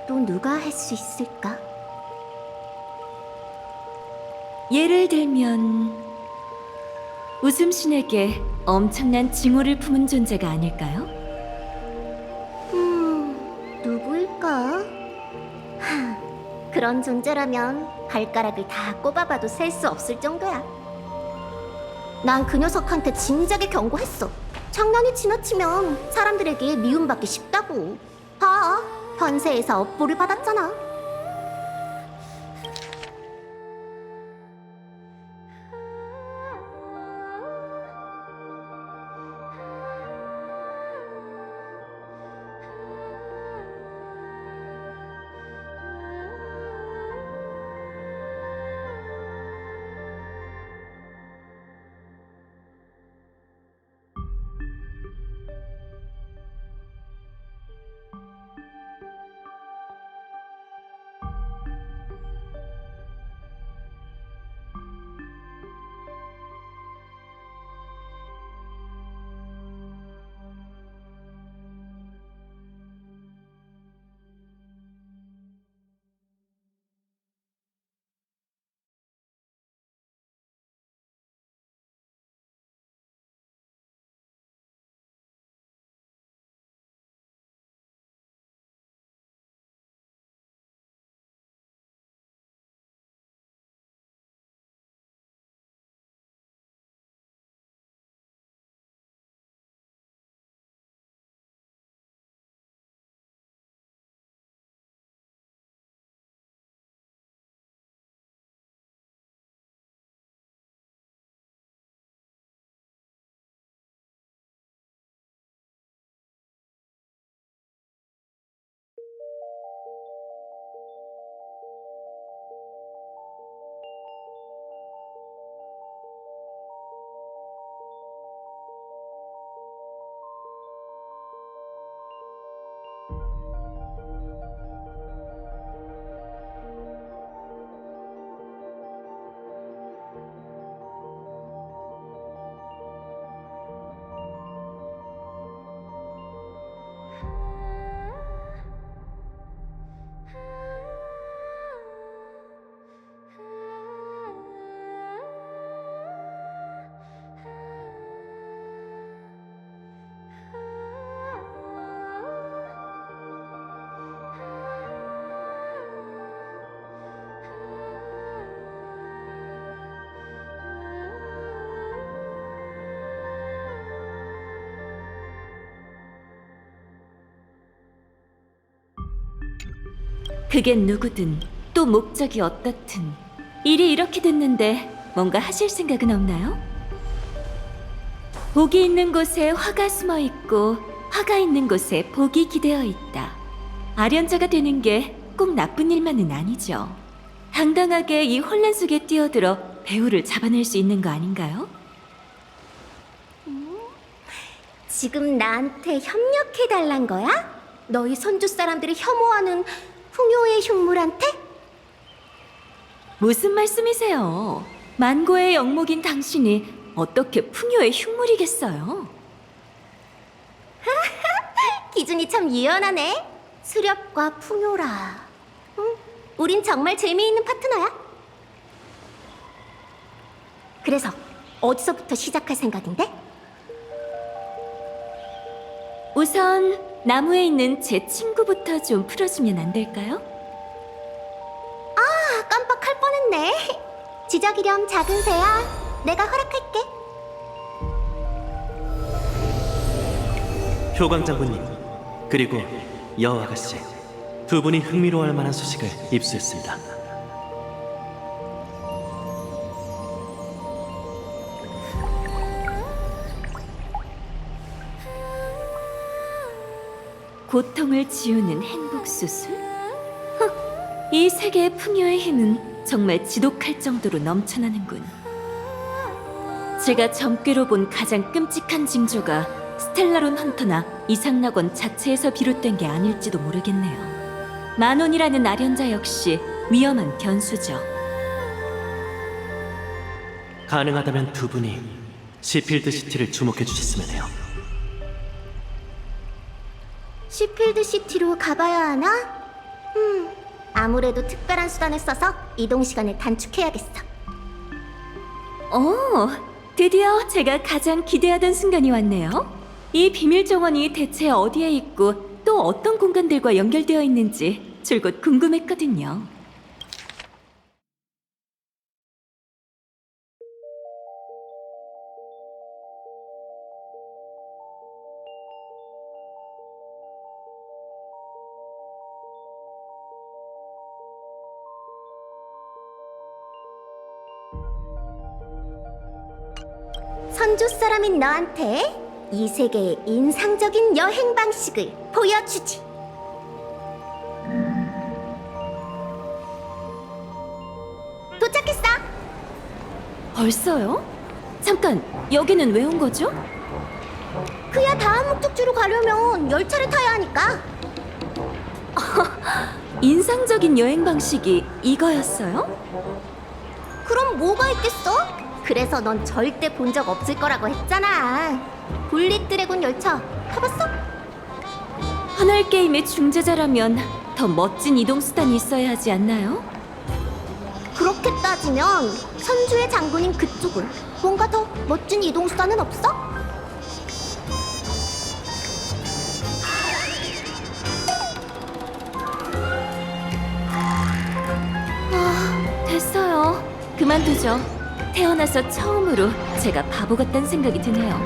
B: 또 누가 할 수 있을까?
A: 예를 들면 웃음신에게 엄청난 징후를 품은 존재가 아닐까요?
B: 누구일까? 그런 존재라면 발가락을 다 꼽아봐도 셀 수 없을 정도야. 난 그 녀석한테 진작에 경고했어. 장난이 지나치면 사람들에게 미움받기 쉽다고. 봐, 현세에서 업보를 받았잖아.
A: 그게 누구든 또 목적이 어떻든 일이 이렇게 됐는데 뭔가 하실 생각은 없나요? 복이 있는 곳에 화가 숨어 있고 화가 있는 곳에 복이 기대어 있다. 아련자가 되는 게 꼭 나쁜 일만은 아니죠. 당당하게 이 혼란 속에 뛰어들어 배우를 잡아낼 수 있는 거 아닌가요?
B: 지금 나한테 협력해달란 거야? 너희 선주 사람들이 혐오하는 풍요의 흉물한테?
A: 무슨 말씀이세요? 만고의 영목인 당신이 어떻게 풍요의 흉물이겠어요?
B: 기준이 참 유연하네. 수렵과 풍요라. 우린 정말 재미있는 파트너야. 그래서 어디서부터 시작할 생각인데?
A: 우선 나무에 있는 제 친구부터 좀 풀어주면 안 될까요?
B: 아, 깜빡할 뻔했네. 지적이렴 작은 새야. 내가 허락할게.
D: 효광 장군님, 그리고 여우 아가씨, 두 분이 흥미로워할 만한 소식을 입수했습니다.
A: 고통을 지우는 행복 수술? 이 세계의 풍요의 힘은 정말 지독할 정도로 넘쳐나는군. 제가 점괘로 본 가장 끔찍한 징조가 스텔라론 헌터나 이상낙원 자체에서 비롯된 게 아닐지도 모르겠네요. 만온이라는 아련자 역시 위험한 변수죠.
D: 가능하다면 두 분이 시필드 시티를 주목해 주셨으면 해요.
B: 시필드 시티로 가봐야 하나? 아무래도 특별한 수단을 써서 이동 시간을 단축해야겠어.
A: 드디어 제가 가장 기대하던 순간이 왔네요. 이 비밀 정원이 대체 어디에 있고 또 어떤 공간들과 연결되어 있는지 줄곧 궁금했거든요.
B: 선조 사람인 너한테 이 세계의 인상적인 여행 방식을 보여주지. 도착했어.
A: 벌써요? 잠깐, 여기는 왜 온 거죠?
B: 그야 다음 목적지로 가려면 열차를 타야 하니까.
A: 인상적인 여행 방식이 이거였어요?
B: 그럼 뭐가 있겠어? 그래서 넌 절대 본 적 없을 거라고 했잖아. 볼릿 드래곤 열차 타봤어?
A: 하늘 게임의 중재자라면 더 멋진 이동 수단이 있어야 하지 않나요?
B: 그렇게 따지면 선주의 장군인 그쪽은 뭔가 더 멋진 이동 수단은 없어?
A: 됐어요. 그만두죠. 태어나서 처음으로 제가 바보 같다는 생각이 드네요.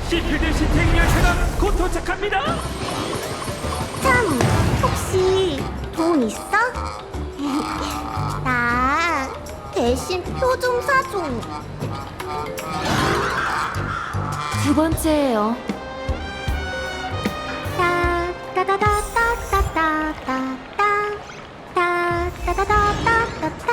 C: 시필드 시티 열차가 곧 도착합니다.
B: 참, 혹시 돈 있어? 나 대신 표 좀 사줘.
A: 두 번째예요.
B: 따따다따따따따따따따따따따따따.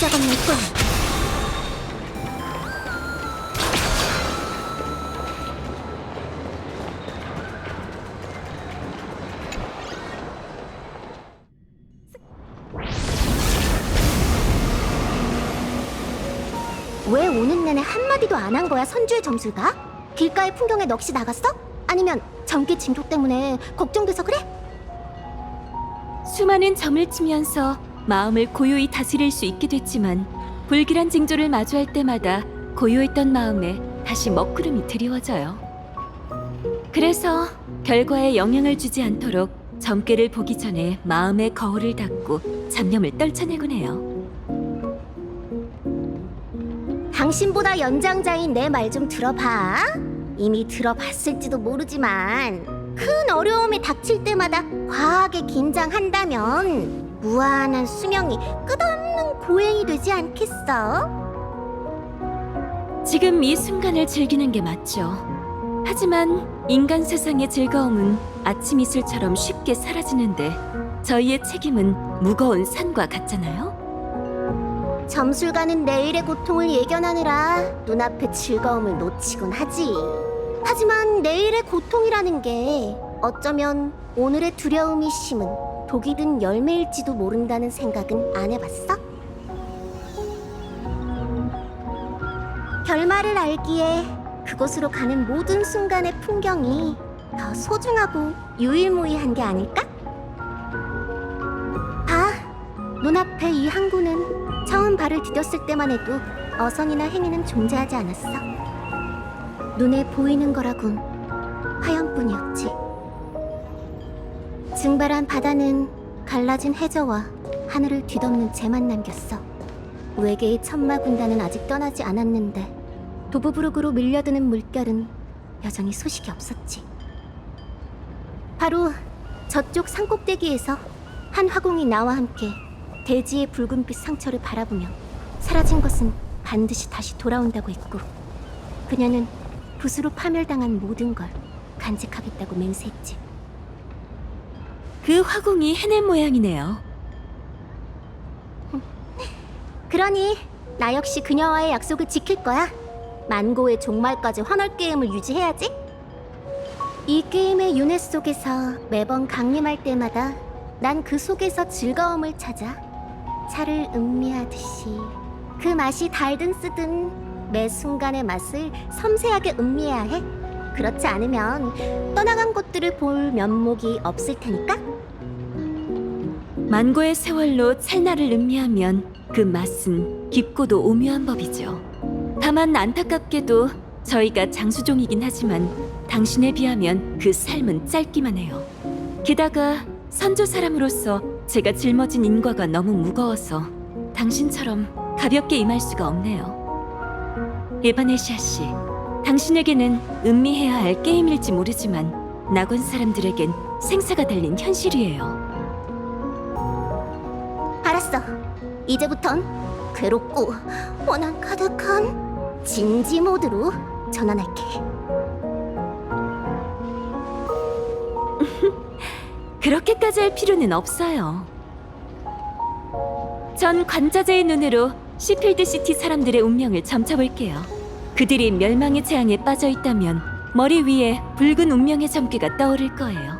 B: 작업일 뿐. 왜 오는 내내 한마디도 안 한 거야, 선주의 점술가? 길가의 풍경에 넋이 나갔어? 아니면 전기 징조 때문에 걱정돼서 그래?
A: 수많은 점을 치면서 마음을 고요히 다스릴 수 있게 됐지만 불길한 징조를 마주할 때마다 고요했던 마음에 다시 먹구름이 드리워져요. 그래서 결과에 영향을 주지 않도록 점괘를 보기 전에 마음의 거울을 닫고 잡념을 떨쳐내곤 해요.
B: 당신보다 연장자인 내 말 좀 들어봐. 이미 들어봤을지도 모르지만 큰 어려움이 닥칠 때마다 과하게 긴장한다면 무한한 수명이 끝없는 고행이 되지 않겠어?
A: 지금 이 순간을 즐기는 게 맞죠. 하지만 인간 세상의 즐거움은 아침 이슬처럼 쉽게 사라지는데 저희의 책임은 무거운 산과 같잖아요.
B: 점술가는 내일의 고통을 예견하느라 눈앞의 즐거움을 놓치곤 하지. 하지만 내일의 고통이라는 게 어쩌면 오늘의 두려움이 심은 독이 든 열매일지도 모른다는 생각은 안 해봤어? 결말을 알기에 그곳으로 가는 모든 순간의 풍경이 더 소중하고 유일무이한 게 아닐까? 봐, 눈앞에 이 항구는 처음 발을 디뎠을 때만 해도 어선이나 행인은 존재하지 않았어. 눈에 보이는 거라곤 화염뿐이었지. 증발한 바다는 갈라진 해저와 하늘을 뒤덮는 재만 남겼어. 외계의 천마 군단은 아직 떠나지 않았는데 도보부룩으로 밀려드는 물결은 여전히 소식이 없었지. 바로 저쪽 산꼭대기에서 한 화공이 나와 함께 대지의 붉은빛 상처를 바라보며 사라진 것은 반드시 다시 돌아온다고 했고, 그녀는 붓으로 파멸당한 모든 걸 간직하겠다고 맹세했지.
A: 그 화공이 해낸 모양이네요.
B: 그러니 나 역시 그녀와의 약속을 지킬 거야. 만고의 종말까지 환월 게임을 유지해야지. 이 게임의 윤회 속에서 매번 강림할 때마다 난 그 속에서 즐거움을 찾아 차를 음미하듯이 그 맛이 달든 쓰든 매 순간의 맛을 섬세하게 음미해야 해. 그렇지 않으면 떠나간 곳들을 볼 면목이 없을 테니까.
A: 만고의 세월로 찰나를 음미하면 그 맛은 깊고도 오묘한 법이죠. 다만 안타깝게도 저희가 장수종이긴 하지만 당신에 비하면 그 삶은 짧기만 해요. 게다가 선조 사람으로서 제가 짊어진 인과가 너무 무거워서 당신처럼 가볍게 임할 수가 없네요. 에바네시아 씨, 당신에게는 음미해야 할 게임일지 모르지만 낙원 사람들에겐 생사가 달린 현실이에요.
B: 알았어. 이제부턴 괴롭고 원한 가득한 진지 모드로 전환할게.
A: 그렇게까지 할 필요는 없어요. 전 관자재의 눈으로 시필드 시티 사람들의 운명을 점쳐볼게요. 그들이 멸망의 재앙에 빠져 있다면 머리 위에 붉은 운명의 점괘가 떠오를 거예요.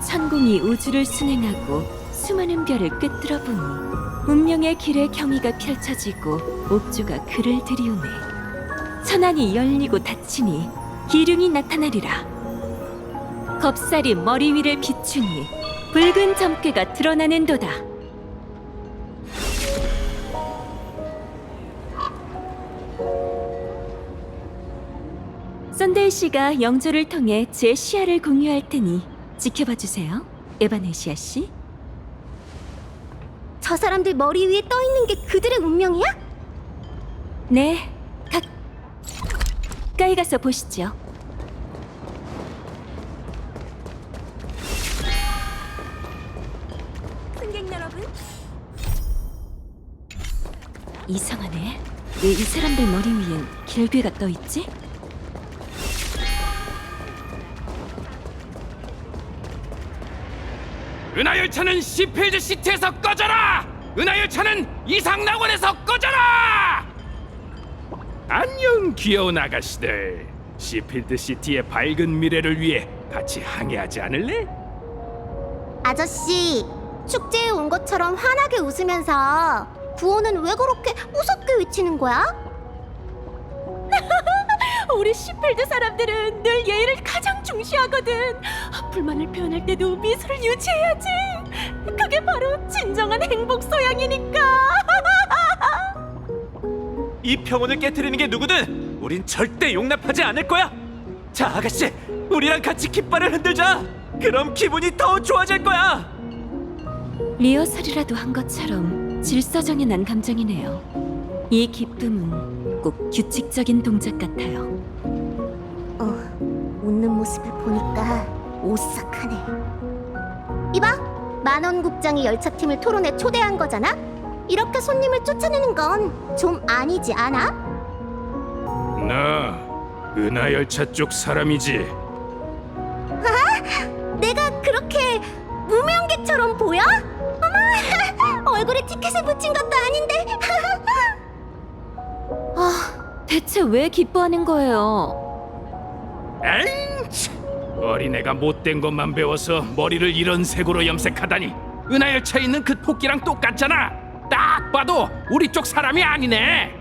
A: 천공이 우주를 순행하고 수많은 별을 꿰뚫어 보니 운명의 길에 경의가 펼쳐지고 옥주가 그를 들이우네. 천안이 열리고 닫히니 기륭이 나타나리라. 겁살이 머리 위를 비추니 붉은 점괘가 드러나는도다. 썬데이 씨가 영조를 통해 제 시야를 공유할 테니 지켜봐 주세요, 에바네시아 씨.
B: 저 사람들 머리 위에 떠 있는 게 그들의 운명이야?
A: 네, 가까이 가서 보시죠.
B: 승객 여러분,
A: 이상하네. 왜 이 사람들 머리 위엔 길괴가 떠 있지?
H: 은하열차는 시필드 시티에서 꺼져라! 은하열차는 이상낙원에서 꺼져라! 안녕 귀여운 아가씨들. 시필드 시티의 밝은 미래를 위해 같이 항해하지 않을래?
B: 아저씨, 축제에 온 것처럼 환하게 웃으면서 구호는 왜 그렇게 무섭게 외치는 거야?
E: 우리 시필드 사람들은 늘 예의를 가장 중시하거든. 불만을 표현할 때도 미소를 유지해야지. 그게 바로 진정한 행복 소양이니까.
C: 이 평온을 깨트리는 게 누구든 우린 절대 용납하지 않을 거야. 자, 아가씨, 우리랑 같이 깃발을 흔들자. 그럼 기분이 더 좋아질 거야.
A: 리허설이라도 한 것처럼 질서정연한 감정이네요. 이 기쁨은 꼭 규칙적인 동작 같아요.
B: 웃는 모습을 보니까 오싹하네. 이봐, 만원 국장이 열차팀을 토론에 초대한 거잖아? 이렇게 손님을 쫓아내는 건 좀 아니지 않아?
G: 나 은하열차 쪽 사람이지.
B: 내가 그렇게 무명객처럼 보여? 어머, 얼굴에 티켓을 붙인 것도 아닌데.
A: 대체 왜 기뻐하는 거예요?
G: 에잉! 어린애가 못된 것만 배워서 머리를 이런 색으로 염색하다니.
H: 은하열차에 있는 그 토끼랑 똑같잖아. 딱 봐도 우리 쪽 사람이 아니네.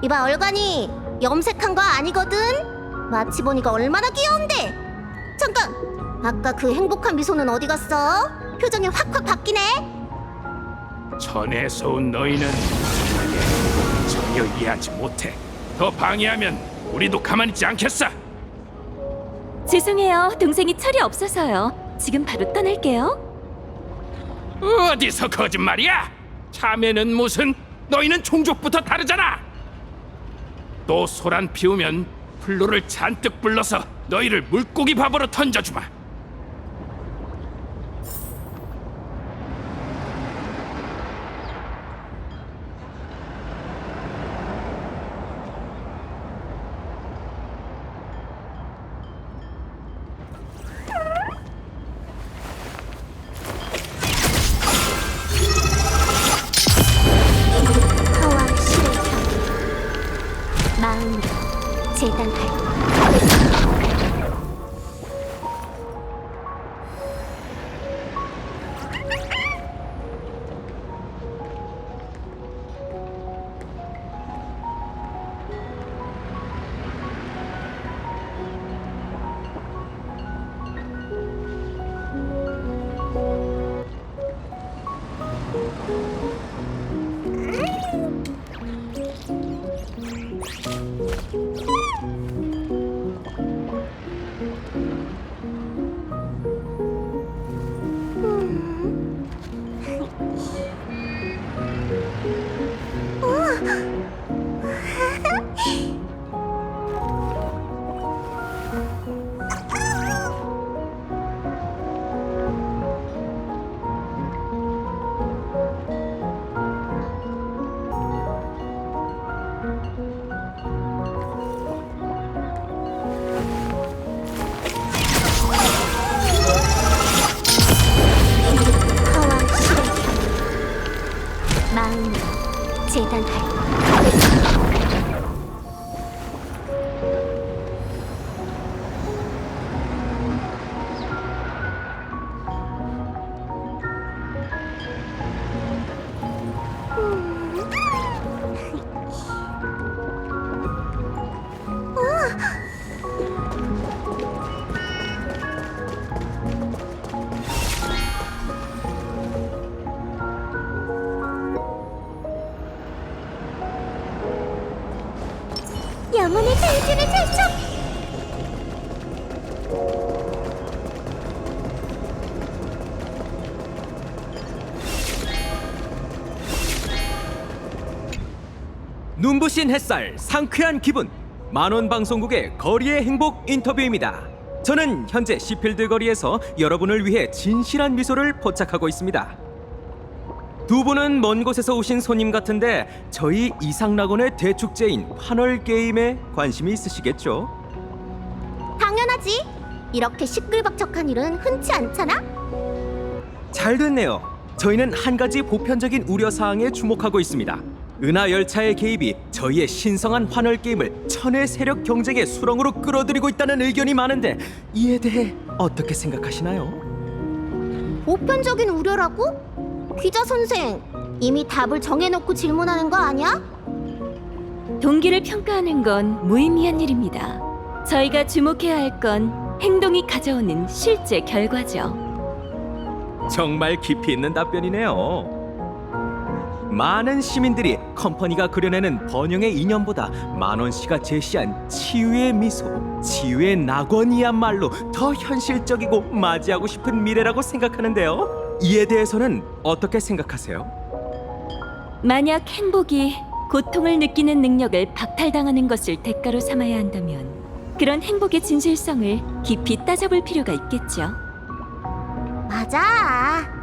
B: 이봐, 얼간이 염색한 거 아니거든? 마치 보니까 얼마나 귀여운데. 잠깐, 아까 그 행복한 미소는 어디 갔어? 표정이 확확 바뀌네.
G: 천에서 온 너희는 전혀 이해하지 못해. 더 방해하면 우리도 가만히 있지 않겠어.
A: 죄송해요. 동생이 철이 없어서요. 지금 바로 떠날게요.
G: 어디서 거짓말이야? 참외는 무슨? 너희는 종족부터 다르잖아. 또 소란 피우면 플로를 잔뜩 불러서 너희를 물고기 밥으로 던져주마.
B: 허와 실의 향, 마음으로 재단할. 허와 실의 향, 마음으로 재단할. 영혼의 대지를 펼쳐.
C: 눈부신 햇살, 상쾌한 기분. 만원 방송국의 거리의 행복 인터뷰입니다. 저는 현재 시필드 거리에서 여러분을 위해 진실한 미소를 포착하고 있습니다. 두 분은 먼 곳에서 오신 손님 같은데 저희 이상낙원의 대축제인 환월 게임에 관심이 있으시겠죠?
B: 당연하지. 이렇게 시끌벅적한 일은 흔치 않잖아.
C: 잘 됐네요. 저희는 한 가지 보편적인 우려 사항에 주목하고 있습니다. 은하 열차의 개입이 저희의 신성한 환월 게임을 천의 세력 경쟁의 수렁으로 끌어들이고 있다는 의견이 많은데 이에 대해 어떻게 생각하시나요?
B: 보편적인 우려라고? 기자 선생, 이미 답을 정해놓고 질문하는 거 아니야?
A: 동기를 평가하는 건 무의미한 일입니다. 저희가 주목해야 할 건 행동이 가져오는 실제 결과죠.
C: 정말 깊이 있는 답변이네요. 많은 시민들이 컴퍼니가 그려내는 번영의 이념보다 만원 씨가 제시한 치유의 미소, 치유의 낙원이야말로 더 현실적이고 맞이하고 싶은 미래라고 생각하는데요. 이에 대해서는 어떻게 생각하세요?
A: 만약 행복이 고통을 느끼는 능력을 박탈당하는 것을 대가로 삼아야 한다면 그런 행복의 진실성을 깊이 따져볼 필요가 있겠죠.
B: 맞아.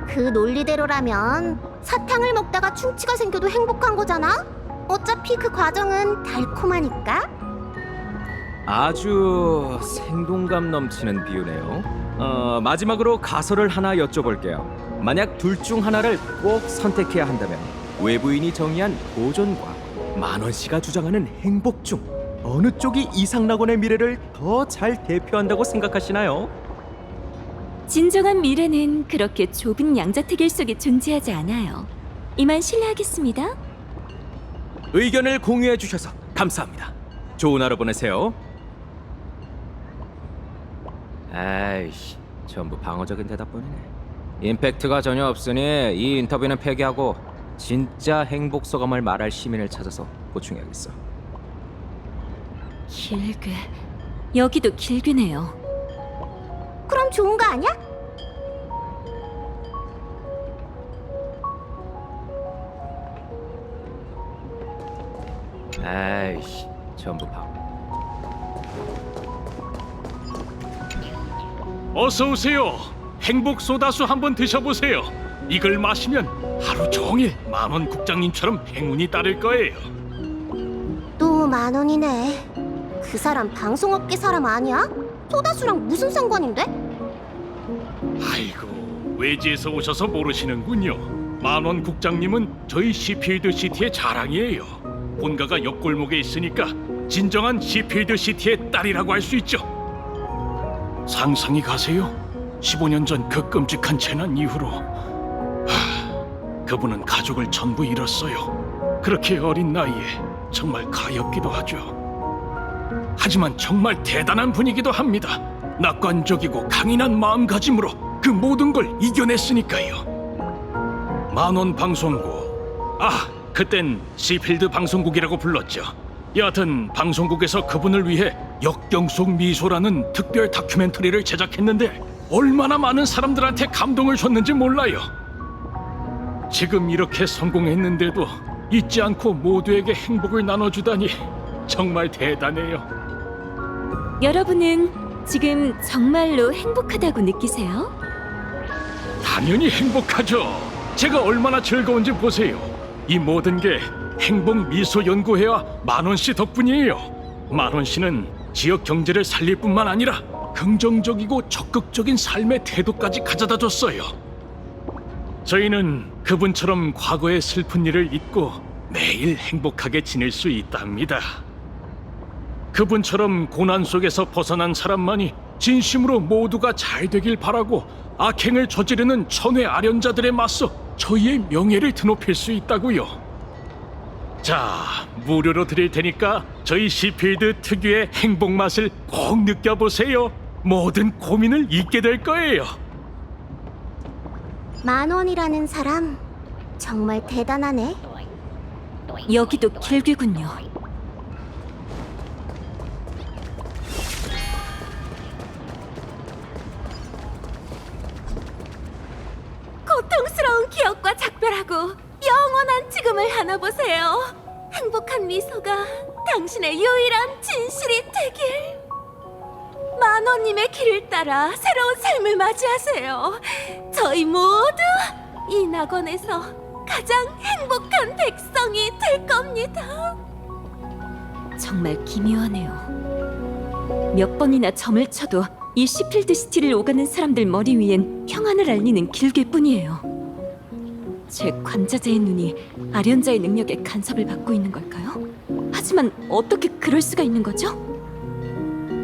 B: 그 논리대로라면 사탕을 먹다가 충치가 생겨도 행복한 거잖아? 어차피 그 과정은 달콤하니까.
C: 아주 생동감 넘치는 비유네요. 마지막으로 가설을 하나 여쭤볼게요. 만약 둘 중 하나를 꼭 선택해야 한다면 외부인이 정의한 보존과 만원 씨가 주장하는 행복 중 어느 쪽이 이상낙원의 미래를 더 잘 대표한다고 생각하시나요?
A: 진정한 미래는 그렇게 좁은 양자택일 속에 존재하지 않아요. 이만 실례하겠습니다.
C: 의견을 공유해 주셔서 감사합니다. 좋은 하루 보내세요. 아이씨, 전부 방어적인 대답뿐이네. 임팩트가 전혀 없으니 이 인터뷰는 폐기하고 진짜 행복 소감을 말할 시민을 찾아서 보충해야겠어.
A: 길게. 여기도 길게네요.
B: 그럼 좋은 거 아니야?
C: 아이씨, 전부 방어.
G: 어서 오세요. 행복 소다수 한번 드셔보세요. 이걸 마시면 하루 종일 만원 국장님처럼 행운이 따를 거예요.
B: 또 만원이네. 그 사람 방송업계 사람 아니야? 소다수랑 무슨 상관인데?
G: 아이고, 외지에서 오셔서 모르시는군요. 만원 국장님은 저희 시필드 시티의 자랑이에요. 본가가 옆골목에 있으니까 진정한 시필드 시티의 딸이라고 할 수 있죠. 상상이 가세요? 15년 전 그 끔찍한 재난 이후로 그분은 가족을 전부 잃었어요. 그렇게 어린 나이에 정말 가엾기도 하죠. 하지만 정말 대단한 분이기도 합니다. 낙관적이고 강인한 마음가짐으로 그 모든 걸 이겨냈으니까요. 만원 방송국, 그땐 시필드 방송국이라고 불렀죠. 여하튼 방송국에서 그분을 위해 역경 속 미소라는 특별 다큐멘터리를 제작했는데 얼마나 많은 사람들한테 감동을 줬는지 몰라요. 지금 이렇게 성공했는데도 잊지 않고 모두에게 행복을 나눠주다니 정말 대단해요.
A: 여러분은 지금 정말로 행복하다고 느끼세요?
G: 당연히 행복하죠. 제가 얼마나 즐거운지 보세요. 이 모든 게 행복 미소 연구회와 만원 씨 덕분이에요. 만원 씨는 지역 경제를 살릴 뿐만 아니라 긍정적이고 적극적인 삶의 태도까지 가져다 줬어요. 저희는 그분처럼 과거의 슬픈 일을 잊고 매일 행복하게 지낼 수 있답니다. 그분처럼 고난 속에서 벗어난 사람만이 진심으로 모두가 잘 되길 바라고 악행을 저지르는 천의 아련자들에 맞서 저희의 명예를 드높일 수 있다고요. 자, 무료로 드릴 테니까 저희 시필드 특유의 행복 맛을 꼭 느껴보세요. 모든 고민을 잊게 될 거예요.
B: 만원이라는 사람 정말 대단하네.
A: 여기도 길게군요. 고통스러운 기억과 작별하고 영원한 지금을 하나 보세요. 행복한 미소가 당신의 유일한 진실이 되길. 만원님의 길을 따라 새로운 삶을 맞이하세요. 저희 모두 이 낙원에서 가장 행복한 백성이 될 겁니다. 정말 기묘하네요. 몇 번이나 점을 쳐도 이 시필드 시티를 오가는 사람들 머리 위엔 평안을 알리는 길게뿐이에요.
E: 제 관자재의 눈이 아련자의 능력에 간섭을 받고 있는 걸까요? 하지만 어떻게 그럴 수가 있는 거죠?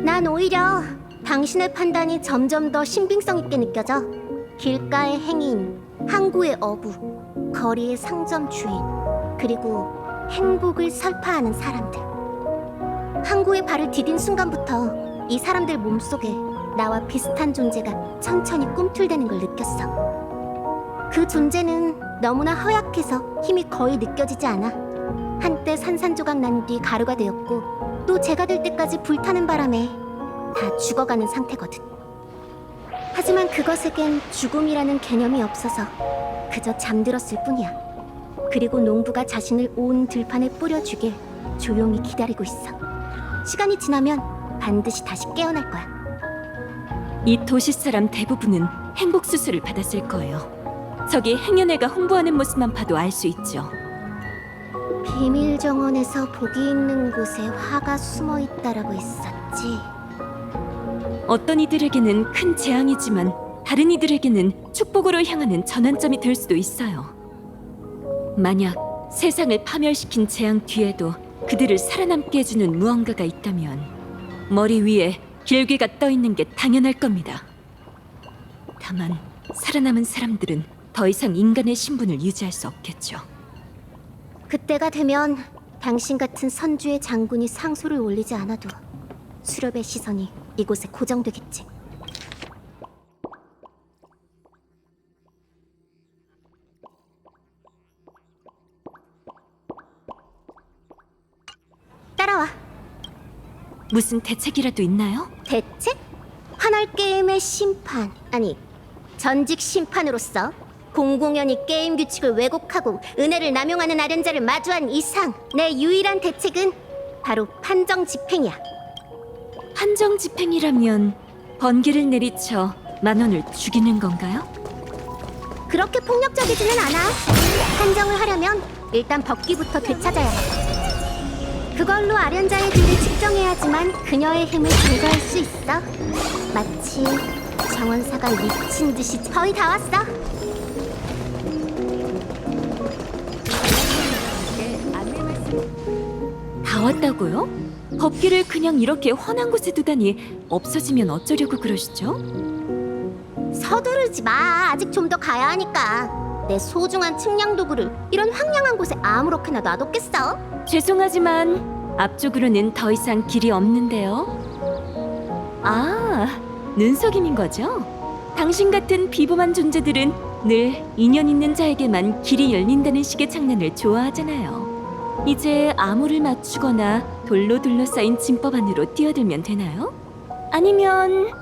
B: 난 오히려 당신의 판단이 점점 더 신빙성 있게 느껴져. 길가의 행인, 항구의 어부, 거리의 상점 주인, 그리고 행복을 설파하는 사람들. 항구에 발을 디딘 순간부터 이 사람들 몸속에 나와 비슷한 존재가 천천히 꿈틀대는 걸 느꼈어. 그 존재는 너무나 허약해서 힘이 거의 느껴지지 않아. 한때 산산조각 난 뒤 가루가 되었고 또 제가 될 때까지 불타는 바람에 다 죽어가는 상태거든. 하지만 그것에겐 죽음이라는 개념이 없어서 그저 잠들었을 뿐이야. 그리고 농부가 자신을 온 들판에 뿌려주길 조용히 기다리고 있어. 시간이 지나면 반드시 다시 깨어날 거야.
E: 이 도시 사람 대부분은 행복 수술을 받았을 거예요. 저기 행여네가 홍보하는 모습만 봐도 알 수 있죠.
B: 비밀 정원에서 복이 있는 곳에 화가 숨어 있다라고 했었지.
E: 어떤 이들에게는 큰 재앙이지만 다른 이들에게는 축복으로 향하는 전환점이 될 수도 있어요. 만약 세상을 파멸시킨 재앙 뒤에도 그들을 살아남게 해주는 무언가가 있다면 머리 위에 길귀가 떠 있는 게 당연할 겁니다. 다만 살아남은 사람들은 더 이상 인간의 신분을 유지할 수 없겠죠.
B: 그때가 되면 당신 같은 선주의 장군이 상소를 올리지 않아도 수렵의 시선이 이곳에 고정되겠지. 따라와.
E: 무슨 대책이라도 있나요?
B: 대책? 환월 게임의 심판, 아니 전직 심판으로서 공공연히 게임 규칙을 왜곡하고 은혜를 남용하는 아련자를 마주한 이상 내 유일한 대책은 바로 판정 집행이야.
E: 판정 집행이라면 번개를 내리쳐 만원을 죽이는 건가요?
B: 그렇게 폭력적이지는 않아. 판정을 하려면 일단 법기부터 되찾아야 해. 그걸로 아련자의 딜을 측정해야지만 그녀의 힘을 증가할 수 있어. 마치 정원사가 미친 듯이 거의 다 왔어.
E: 다 왔다고요? 법기를 그냥 이렇게 훤한 곳에 두다니 없어지면 어쩌려고 그러시죠?
B: 서두르지 마. 아직 좀 더 가야 하니까. 내 소중한 측량 도구를 이런 황량한 곳에 아무렇게나 놔뒀겠어?
E: 죄송하지만 앞쪽으로는 더 이상 길이 없는데요. 아, 눈속임인 거죠? 당신 같은 비범한 존재들은 늘 인연 있는 자에게만 길이 열린다는 식의 장난을 좋아하잖아요. 이제 암호를 맞추거나 돌로 둘러싸인 진법 안으로 뛰어들면 되나요? 아니면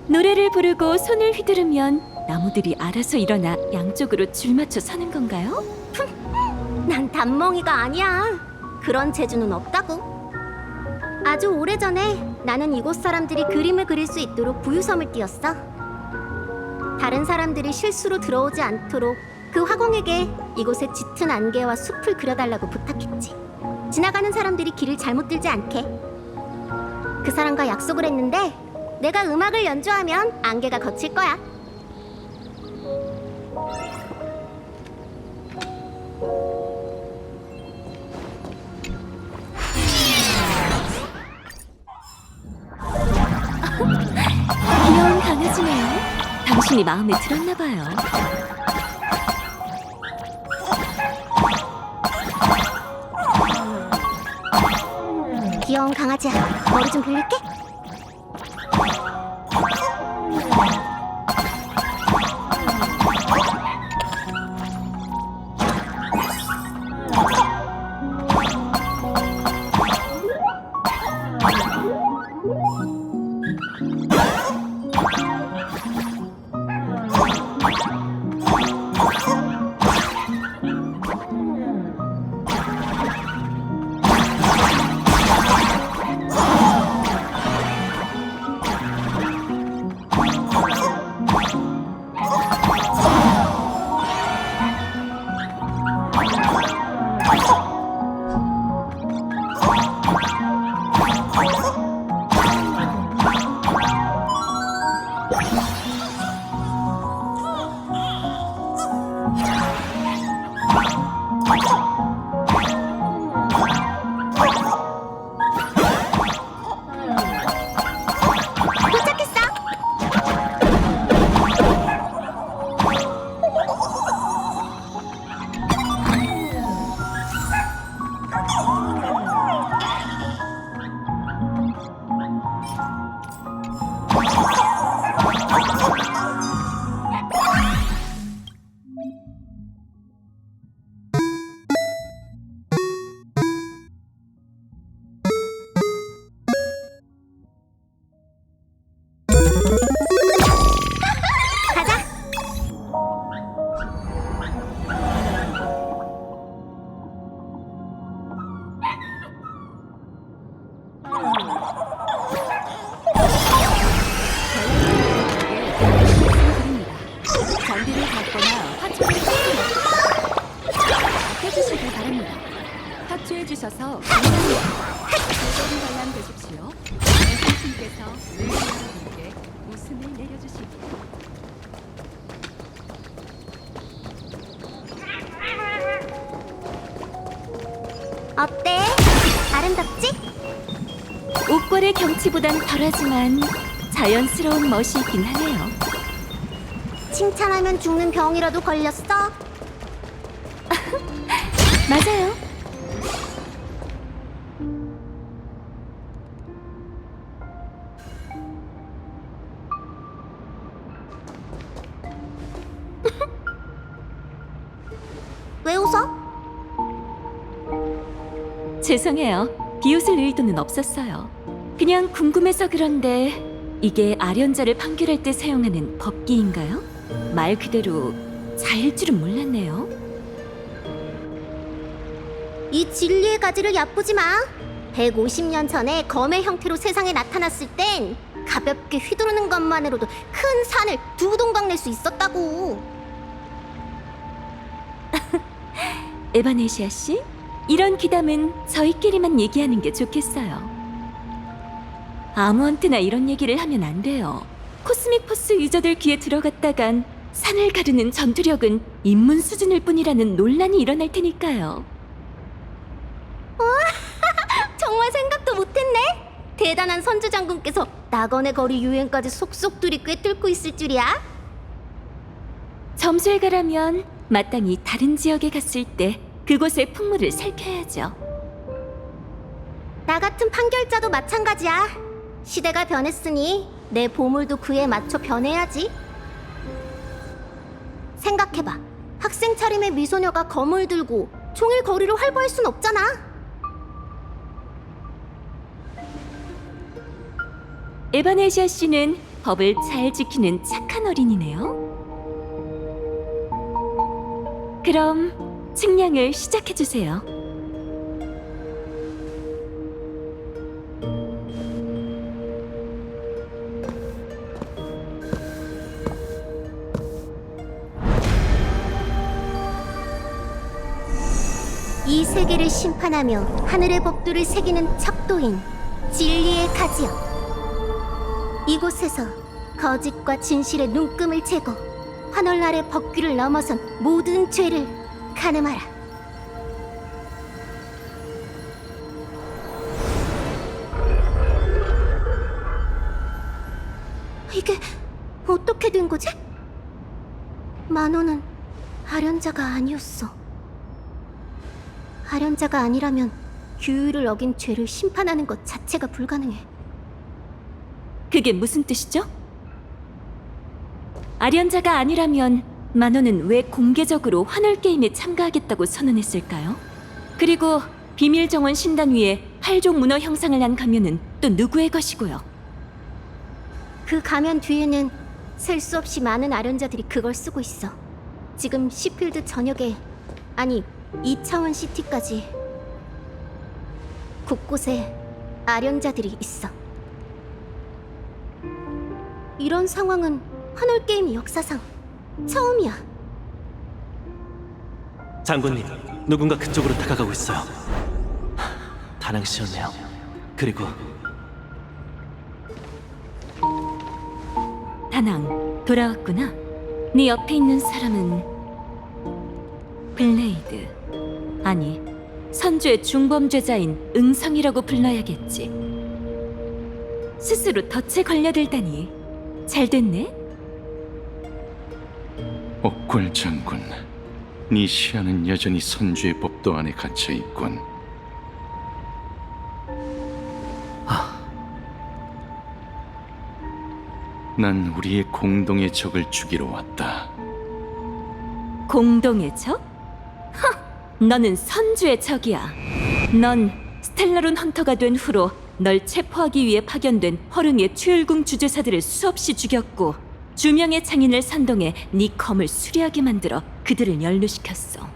E: 노래를 부르고 손을 휘두르면 나무들이 알아서 일어나 양쪽으로 줄 맞춰 서는 건가요?
B: 난 단멍이가 아니야. 그런 재주는 없다고. 아주 오래전에 나는 이곳 사람들이 그림을 그릴 수 있도록 부유섬을 띄웠어. 다른 사람들이 실수로 들어오지 않도록 그 화공에게 이곳에 짙은 안개와 숲을 그려달라고 부탁했지. 지나가는 사람들이 길을 잘못 들지 않게. 그 사람과 약속을 했는데 내가 음악을 연주하면 안개가 걷힐 거야.
E: 귀여운 강아지네요. 당신이 마음에 들었나 봐요.
B: 귀여운 강아지야. 머리 좀 빌릴게.
A: 와주셔서 감사합니다. 즐거운 관람 되십시오. 선생님께서 의뢰자분께 웃음을 내려주시기.
B: 어때? 아름답지?
A: 옥궐의 경치보단 덜하지만 자연스러운 멋이 있긴 하네요.
B: 칭찬하면 죽는 병이라도 걸렸어?
A: 맞아요.
B: 왜 웃어?
A: 죄송해요. 비웃을 의도는 없었어요. 그냥 궁금해서 그런데 이게 아련자를 판결할 때 사용하는 법기인가요? 말 그대로 자일 줄은 몰랐네요.
B: 이 진리의 가지를 얕보지 마. 150년 전에 검의 형태로 세상에 나타났을 땐 가볍게 휘두르는 것만으로도 큰 산을 두 동강 낼 수 있었다고.
A: 에바네시아 씨, 이런 기담은 저희끼리만 얘기하는 게 좋겠어요. 아무한테나 이런 얘기를 하면 안 돼요. 코스믹 포스 유저들 귀에 들어갔다간 산을 가르는 전투력은 입문 수준일 뿐이라는 논란이 일어날 테니까요.
B: 정말 생각도 못했네. 대단한 선주 장군께서 낙원의 거리 유행까지 속속들이 꿰뚫고 있을 줄이야.
A: 점수에 가라면 마땅히 다른 지역에 갔을 때 그곳의 풍물을 살펴야죠.
B: 나 같은 판결자도 마찬가지야. 시대가 변했으니 내 보물도 그에 맞춰 변해야지. 생각해봐. 학생 차림의 미소녀가 검을 들고 종일 거리를 활보할 순 없잖아.
A: 에바네시아 씨는 법을 잘 지키는 착한 어린이네요. 그럼 측량을 시작해주세요.
B: 이 세계를 심판하며 하늘의 법도를 새기는 척도인 진리의 가지여. 이곳에서 거짓과 진실의 눈금을 재고 환월날의 법규를 넘어선 모든 죄를 가늠하라. 이게 어떻게 된 거지? 만호는 아련자가 아니었어. 아련자가 아니라면 규율을 어긴 죄를 심판하는 것 자체가 불가능해.
A: 그게 무슨 뜻이죠? 아련자가 아니라면 만호는 왜 공개적으로 환월게임에 참가하겠다고 선언했을까요? 그리고 비밀정원 신단 위에 활종 문어 형상을 한 가면은 또 누구의 것이고요?
B: 그 가면 뒤에는 셀 수 없이 많은 아련자들이 그걸 쓰고 있어. 지금 시필드 전역에, 아니 2차원 시티까지 곳곳에 아련자들이 있어. 이런 상황은 환월게임 역사상 처음이야.
D: 장군님, 누군가 그쪽으로 다가가고 있어요. 다낭 씨였네요. 그리고
A: 다낭, 돌아왔구나. 네 옆에 있는 사람은 블레이드, 아니 선주의 중범죄자인 응성이라고 불러야겠지. 스스로 덫에 걸려들다니 잘 됐네.
G: 옥골 장군, 네 시야는 여전히 선주의 법도 안에 갇혀 있군. 난 우리의 공동의 적을 죽이러 왔다.
A: 공동의 적? 너는 선주의 적이야. 넌 스텔라론 헌터가 된 후로 널 체포하기 위해 파견된 허릉의 추율궁 주제사들을 수없이 죽였고 주명의 장인을 선동해 네 검을 수리하게 만들어 그들을 연루시켰어.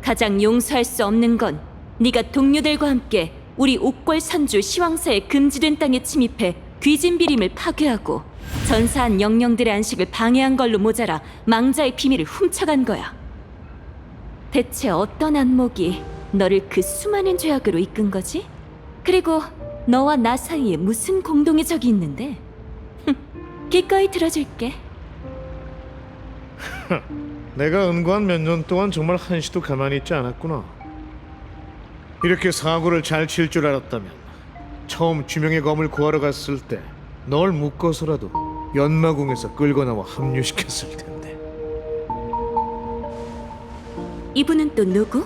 A: 가장 용서할 수 없는 건 네가 동료들과 함께 우리 옥궐 선주 시왕사의 금지된 땅에 침입해 귀진 비림을 파괴하고 전사한 영령들의 안식을 방해한 걸로 모자라 망자의 비밀을 훔쳐간 거야. 대체 어떤 안목이 너를 그 수많은 죄악으로 이끈 거지? 그리고 너와 나 사이에 무슨 공동의 적이 있는데? 기꺼이 들어줄게.
J: 내가 은구한 몇 년 동안 정말 한시도 가만히 있지 않았구나. 이렇게 사고를 잘 칠 줄 알았다면 처음 주명의 검을 구하러 갔을 때 널 묶어서라도 연마궁에서 끌고 나와 합류시켰을 텐데.
A: 이분은 또 누구?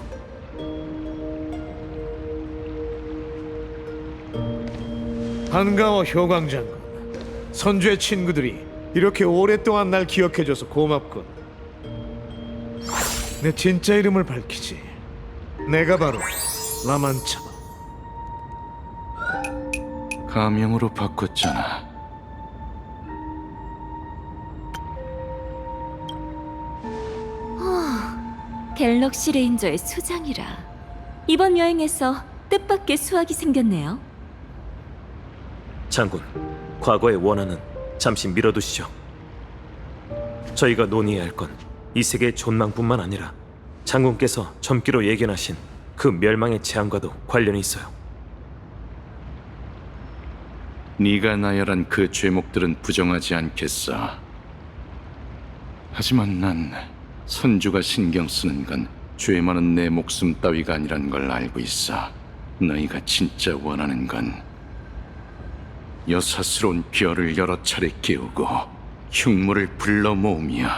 J: 반가워 효광 장군. 선주의 친구들이 이렇게 오랫동안 날 기억해줘서 고맙군. 내 진짜 이름을 밝히지. 내가 바로 라만차.
G: 가명으로 바꿨잖아.
A: 갤럭시 레인저의 수장이라. 이번 여행에서 뜻밖의 수확이 생겼네요.
D: 장군, 과거의 원한은 잠시 미뤄두시죠. 저희가 논의해야 할 건 이 세계의 존망뿐만 아니라 장군께서 점기로 예견하신 그 멸망의 재앙과도 관련이 있어요.
G: 네가 나열한 그 죄목들은 부정하지 않겠어. 하지만 난 선주가 신경 쓰는 건 죄 많은 내 목숨 따위가 아니란 걸 알고 있어. 너희가 진짜 원하는 건 여사스러운 별을 여러 차례 깨우고 흉물을 불러 모으며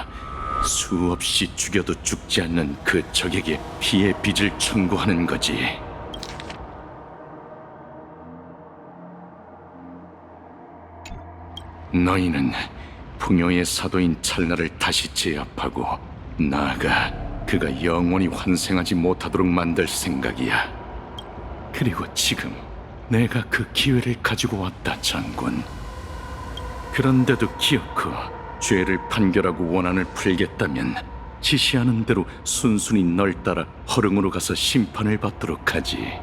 G: 수없이 죽여도 죽지 않는 그 적에게 피의 빚을 청구하는 거지. 너희는 풍요의 사도인 찰나를 다시 제압하고 나아가 그가 영원히 환생하지 못하도록 만들 생각이야. 그리고 지금 내가 그 기회를 가지고 왔다, 장군. 그런데도 기어코 죄를 판결하고 원한을 풀겠다면 지시하는 대로 순순히 널 따라 허릉으로 가서 심판을 받도록 하지.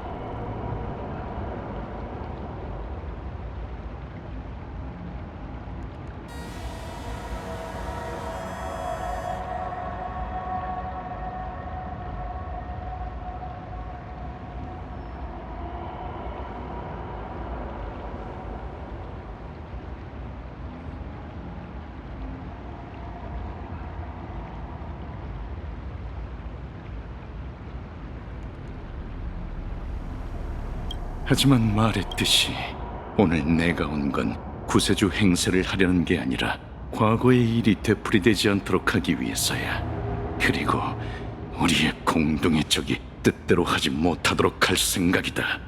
G: 하지만 말했듯이 오늘 내가 온 건 구세주 행세를 하려는 게 아니라 과거의 일이 되풀이되지 않도록 하기 위해서야. 그리고 우리의 공동의 적이 뜻대로 하지 못하도록 할 생각이다.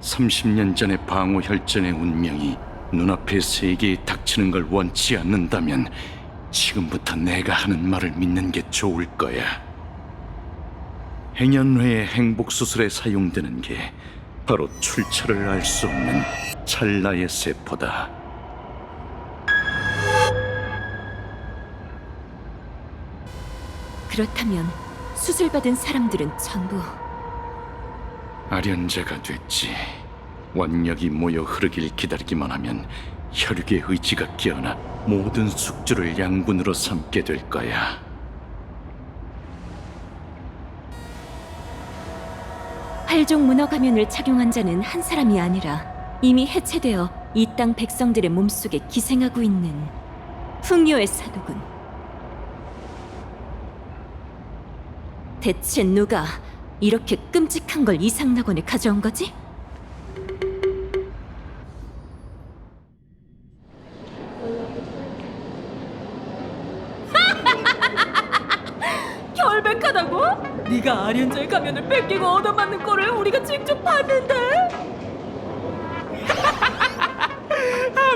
G: 30년 전의 방호혈전의 운명이 눈앞의 세계에 닥치는 걸 원치 않는다면 지금부터 내가 하는 말을 믿는 게 좋을 거야. 행연회의 행복수술에 사용되는 게 바로 출처를 알 수 없는 찰나의 세포다.
A: 그렇다면 수술받은 사람들은 전부
G: 아련자가 됐지. 원력이 모여 흐르길 기다리기만 하면 혈육의 의지가 깨어나 모든 숙주를 양분으로 삼게 될 거야.
A: 활종 문어 가면을 착용한 자는 한 사람이 아니라 이미 해체되어 이 땅 백성들의 몸속에 기생하고 있는 풍요의 사도군. 대체 누가 이렇게 끔찍한 걸 이상낙원에 가져온 거지? 결백하다고? 네가 아련자의 가면을 뺏기고 얻어맞는 꼴을 우리가 직접 봤는데?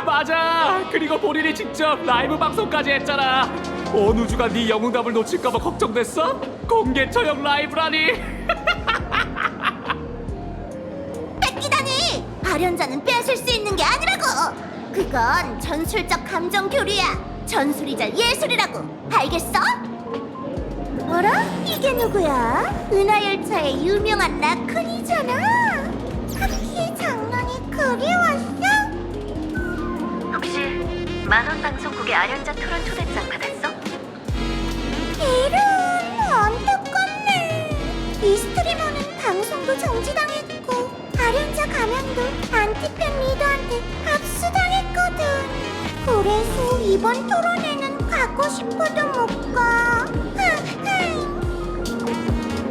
H: 맞아. 그리고 본인이 직접 라이브 방송까지 했잖아. 온 우주가 네 영웅담을 놓칠까봐 걱정됐어? 공개 처형 라이브라니.
B: 뺏기다니! 발현자는 빼앗을 수 있는 게 아니라고! 그건 전술적 감정 교류야. 전술이자 예술이라고. 알겠어? 어라? 이게 누구야? 은하열차의 유명한 라쿤이잖아. 하필 장난이 그리웠어?
A: 혹시 만원 방송국의 아련자 토론 초대장 받았어?
B: 이런 안타까워. 안티팬 리더한테 압수당했거든. 그래서 이번 토론회는 가고 싶어도 못 가.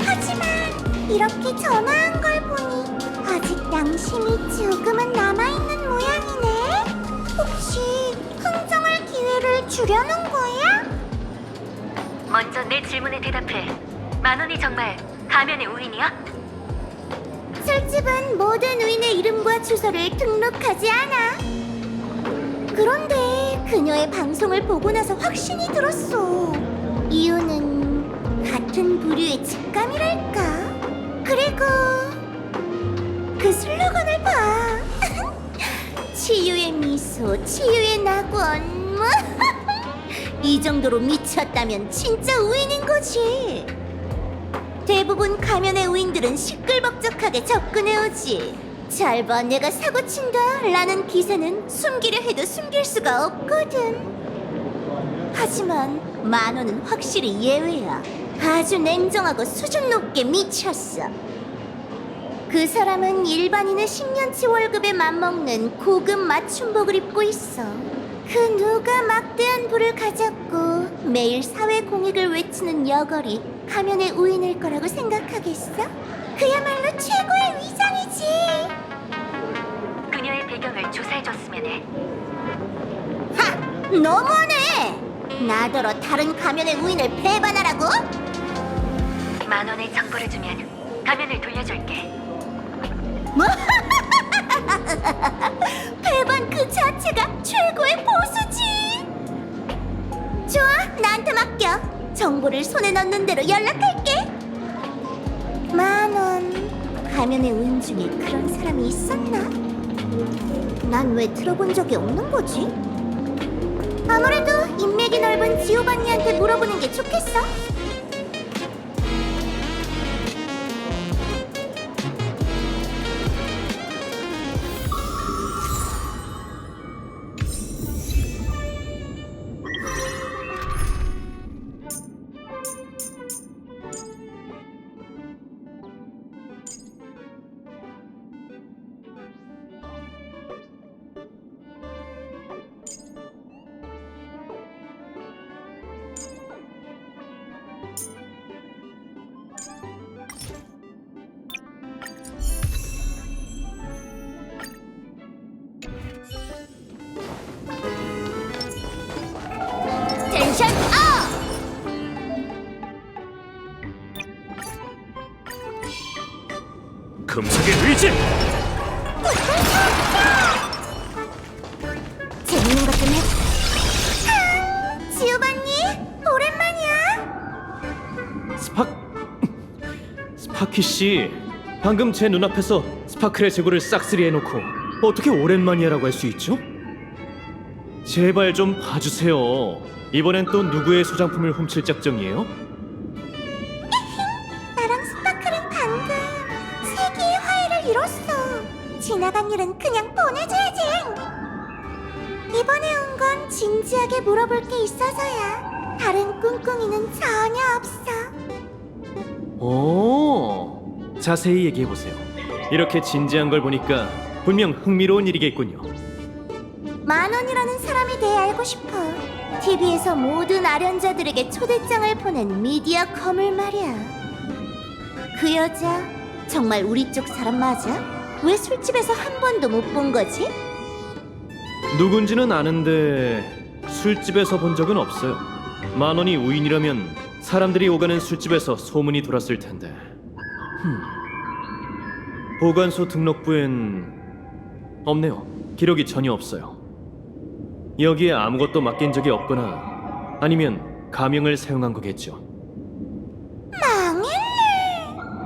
B: 하지만 이렇게 전화한 걸 보니 아직 양심이 조금은 남아있는 모양이네. 혹시 흥정할 기회를 주려는 거야?
A: 먼저 내 질문에 대답해. 만원이 정말 가면의 우인이야?
B: 술집은 모든 우인의 이름과 주소를 등록하지 않아. 그런데 그녀의 방송을 보고 나서 확신이 들었어. 이유는 같은 부류의 직감이랄까. 그리고 그 슬로건을 봐. 치유의 미소, 치유의 낙원. 이 정도로 미쳤다면 진짜 우인인 거지. 대부분 가면의 우인들은 시끌벅적하게 접근해오지. 잘 봐, 내가 사고친다 라는 기세는 숨기려 해도 숨길 수가 없거든. 하지만 만원은 확실히 예외야. 아주 냉정하고 수준 높게 미쳤어. 그 사람은 일반인의 10년치 월급에 맞먹는 고급 맞춤복을 입고 있어. 그 누가 막대한 부를 가졌고 매일 사회 공익을 외치는 여걸이 가면의 우인일 거라고 생각하겠어? 그야말로 최고의 위장이지.
A: 그녀의 배경을 조사해줬으면 해.
B: 하! 너무하네! 나더러 다른 가면의 우인을 배반하라고?
A: 만원의 정보를 주면 가면을 돌려줄게.
B: 뭐? 배반 그 자체가 최고의 보수지. 좋아, 나한테 맡겨. 정보를 손에 넣는 대로 연락할게. 만원. 가면의 우인 중에 그런 사람이 있었나? 난 왜 들어본 적이 없는 거지? 아무래도 인맥이 넓은 지오반니한테 물어보는 게 좋겠어. 텐션 업!
D: 금속의 의지!
B: 재밌는 것 좀 해. 지오반니, 오랜만이야.
C: 스파키 씨, 방금 제 눈앞에서 스파클의 재고를 싹쓸이 해놓고 어떻게 오랜만이야라고 할 수 있죠? 제발 좀 봐주세요. 이번엔 또 누구의 소장품을 훔칠 작정이에요?
B: 나랑 스파클은 방금 세계의 화해를 이뤘어. 지나간 일은 그냥 보내줘야지. 이번에 온 건 진지하게 물어볼 게 있어서야. 다른 꿍꿍이는 전혀 없어.
C: 오, 자세히 얘기해보세요. 이렇게 진지한 걸 보니까 분명 흥미로운 일이겠군요.
B: 만원이라는 사람에 대해 알고 싶어. TV에서 모든 아련자들에게 초대장을 보낸 미디어 거물 말이야. 그 여자 정말 우리 쪽 사람 맞아? 왜 술집에서 한 번도 못 본 거지?
C: 누군지는 아는데 술집에서 본 적은 없어요. 만원이 우인이라면 사람들이 오가는 술집에서 소문이 돌았을 텐데. 보관소 등록부엔 없네요. 기록이 전혀 없어요. 여기에 아무것도 맡긴 적이 없거나 아니면 가명을 사용한 거겠죠.
B: 망했네.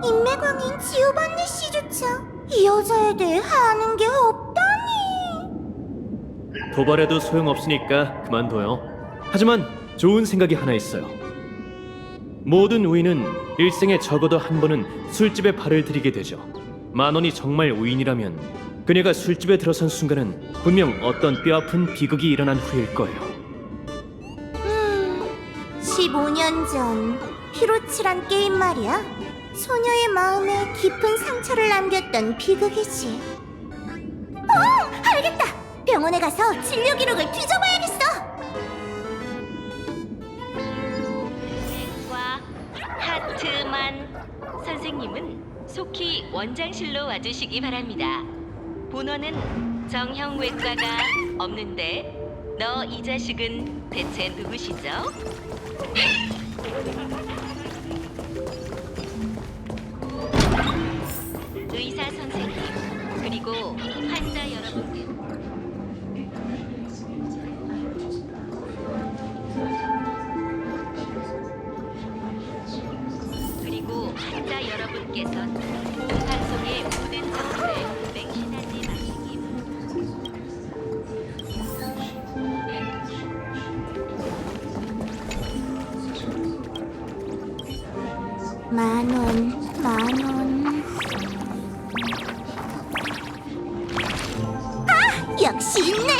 B: 인맥왕인 지오반니 씨조차 이 여자에 대해 아는 게 없다니.
C: 도발해도 소용없으니까 그만둬요. 하지만 좋은 생각이 하나 있어요. 모든 우인은 일생에 적어도 한 번은 술집에 발을 들이게 되죠. 만원이 정말 우인이라면 그녀가 술집에 들어선 순간은 분명 어떤 뼈아픈 비극이 일어난 후일 거예요.
B: 15년 전 피로칠한 게임 말이야. 소녀의 마음에 깊은 상처를 남겼던 비극이지. 알겠다. 병원에 가서 진료 기록을 뒤져봐야겠어.
I: 과 하트만 선생님은 속히 원장실로 와주시기 바랍니다. 본원은 정형외과가 없는데 너 이 자식은 대체 누구시죠? 의사 선생님 그리고 환자 여러분들 그리고 환자 여러분께선 본 방송의 모든 정보를 맹신하지 마시기
B: 만 원. 아, 역시 있네.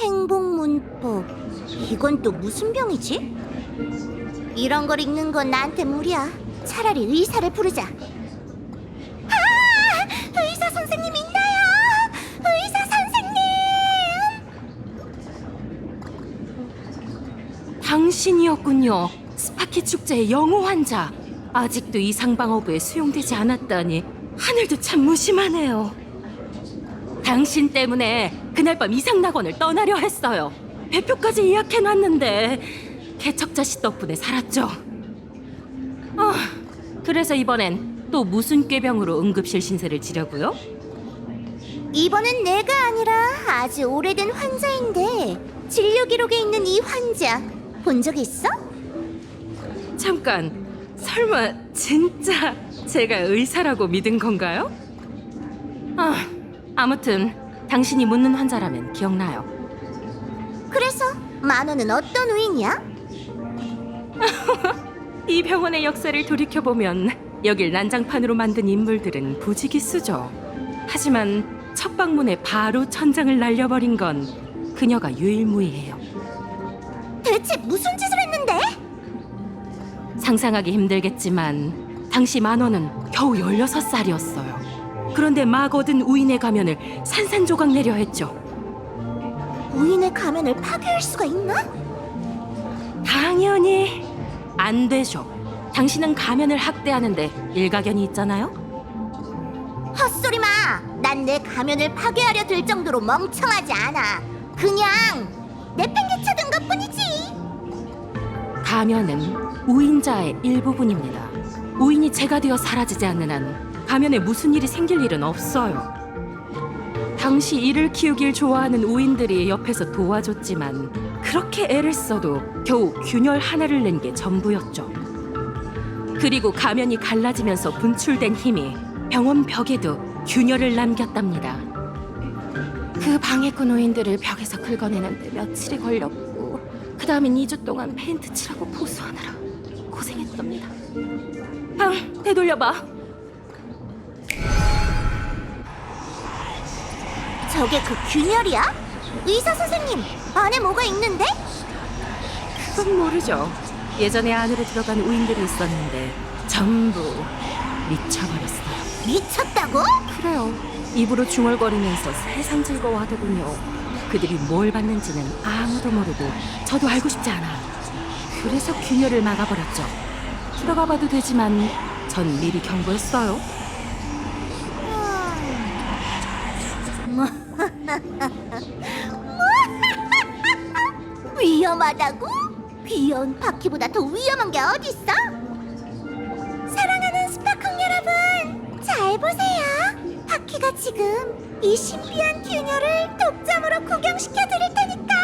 B: 행복문법. 이건 또 무슨 병이지? 이런 걸 읽는 건 나한테 무리야. 차라리 의사를 부르자. 아! 의사 선생님 있나요? 의사 선생님!
E: 당신이었군요. 스파키 축제의 영호 환자. 아직도 이 상방어부에 수용되지 않았다니 하늘도 참 무심하네요. 당신 때문에 그날 밤 이상낙원을 떠나려 했어요. 배표까지 예약해놨는데 개척자 씨 덕분에 살았죠. 그래서 이번엔 또 무슨 꾀병으로 응급실 신세를 지려고요?
B: 이번엔 내가 아니라 아주 오래된 환자인데 진료 기록에 있는 이 환자 본 적 있어?
E: 잠깐, 설마 진짜 제가 의사라고 믿은 건가요? 아무튼 당신이 묻는 환자라면 기억나요.
B: 그래서 만호는 어떤 우인이야?
E: 이 병원의 역사를 돌이켜보면 여길 난장판으로 만든 인물들은 부지기수죠. 하지만 첫 방문에 바로 천장을 날려버린 건 그녀가 유일무이해요.
B: 대체 무슨 짓을 했는데?
E: 상상하기 힘들겠지만 당시 만호는 겨우 16살이었어요. 그런데 막 얻은 우인의 가면을 산산조각 내려 했죠.
B: 우인의 가면을 파괴할 수가 있나?
E: 당연히 안 되죠. 당신은 가면을 학대하는데 일가견이 있잖아요.
B: 헛소리 마! 난 내 가면을 파괴하려 들 정도로 멍청하지 않아. 그냥 내팽개쳐든 것뿐이지.
E: 가면은 우인자의 일부분입니다. 우인이 제가 되어 사라지지 않는 한 가면에 무슨 일이 생길 일은 없어요. 당시 이를 키우길 좋아하는 우인들이 옆에서 도와줬지만 그렇게 애를 써도 겨우 균열 하나를 낸 게 전부였죠. 그리고 가면이 갈라지면서 분출된 힘이 병원 벽에도 균열을 남겼답니다. 그 방해꾼 우인들을 벽에서 긁어내는데 며칠이 걸렸고 그 다음엔 2주 동안 페인트 칠하고 보수하느라 고생했답니다. 되돌려봐.
B: 저게 그 균열이야? 의사 선생님, 안에 뭐가 있는데?
E: 그건 모르죠. 예전에 안으로 들어간 우인들이 있었는데 전부 미쳐버렸어요.
B: 미쳤다고?
E: 그래요. 입으로 중얼거리면서 세상 즐거워하더군요. 그들이 뭘 받는지는 아무도 모르고 저도 알고 싶지 않아요. 그래서 균열을 막아버렸죠. 들어가 봐도 되지만 전 미리 경고했어요.
B: 위험하다고? 귀여운 바퀴보다 더 위험한 게 어딨어? 잘 보세요. 파키가 지금 이 신비한 균열을 독점으로 구경시켜 드릴 테니까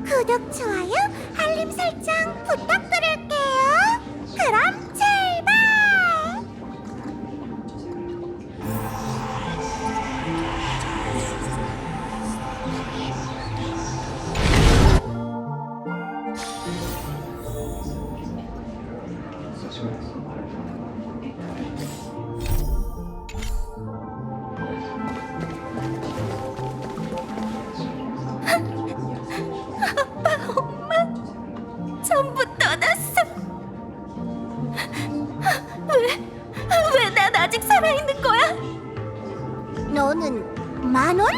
B: 구독, 좋아요, 알림 설정 부탁드릴게요. 그럼 출발! 전부 떠났어. 왜 난 아직 살아있는 거야? 너는 만원?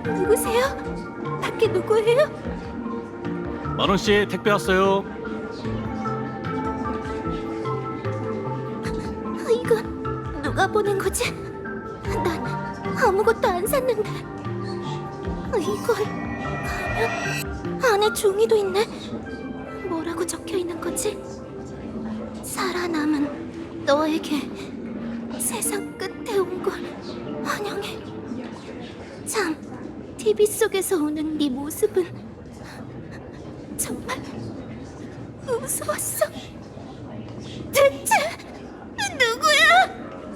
B: 누구세요? 밖에 누구예요?
C: 만원 씨 택배 왔어요.
B: 이건 누가 보낸 거지? 난 아무것도 안 샀는데. 이걸 가면 안에 종이도 있네. 뭐라고 적혀 있는 거지? 살아남은 너에게 세상 끝에 온 걸 환영해. 참, TV 속에서 오는 네 모습은 정말 우스웠어. 대체 누구야?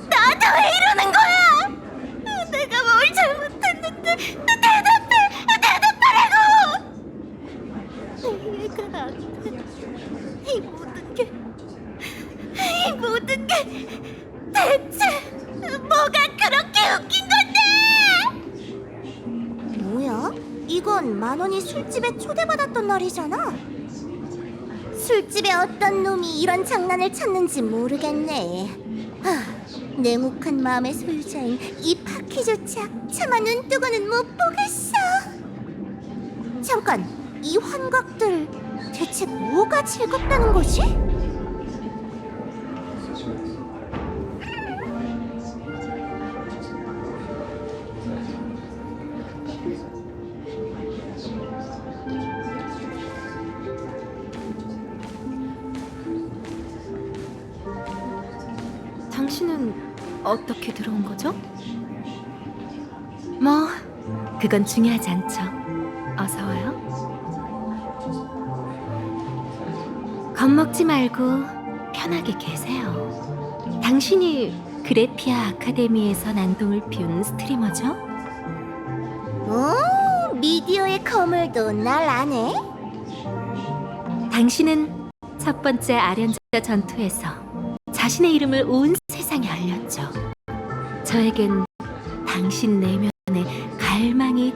B: 나한테 왜 이러는 거야? 내가 뭘 잘못했는데 대답하라고! 이해가 안 돼. 이 모든 게 대체 뭐가 그렇게 웃긴 건데? 뭐야? 이건 만원이 술집에 초대받았던 날이잖아. 술집에 어떤 놈이 이런 장난을 쳤는지 모르겠네. 냉혹한 마음의 소유자인 이 파키조차 차마 눈뜨고는 못 보겠어. 잠깐, 이 환각들 대체 뭐가 즐겁다는 거지?
A: 당신은 어떻게 들어온 거죠? 뭐, 그건 중요하지 않죠. 어서 와요. 겁먹지 말고 편하게 계세요. 당신이 그래피아 아카데미에서 난동을 피운 스트리머죠?
B: 오, 미디어의 거물도 날 아네?
A: 당신은 첫 번째 아련자 전투에서 자신의 이름을 온 세상에 알렸죠. 저에겐 당신 내면에 갈망이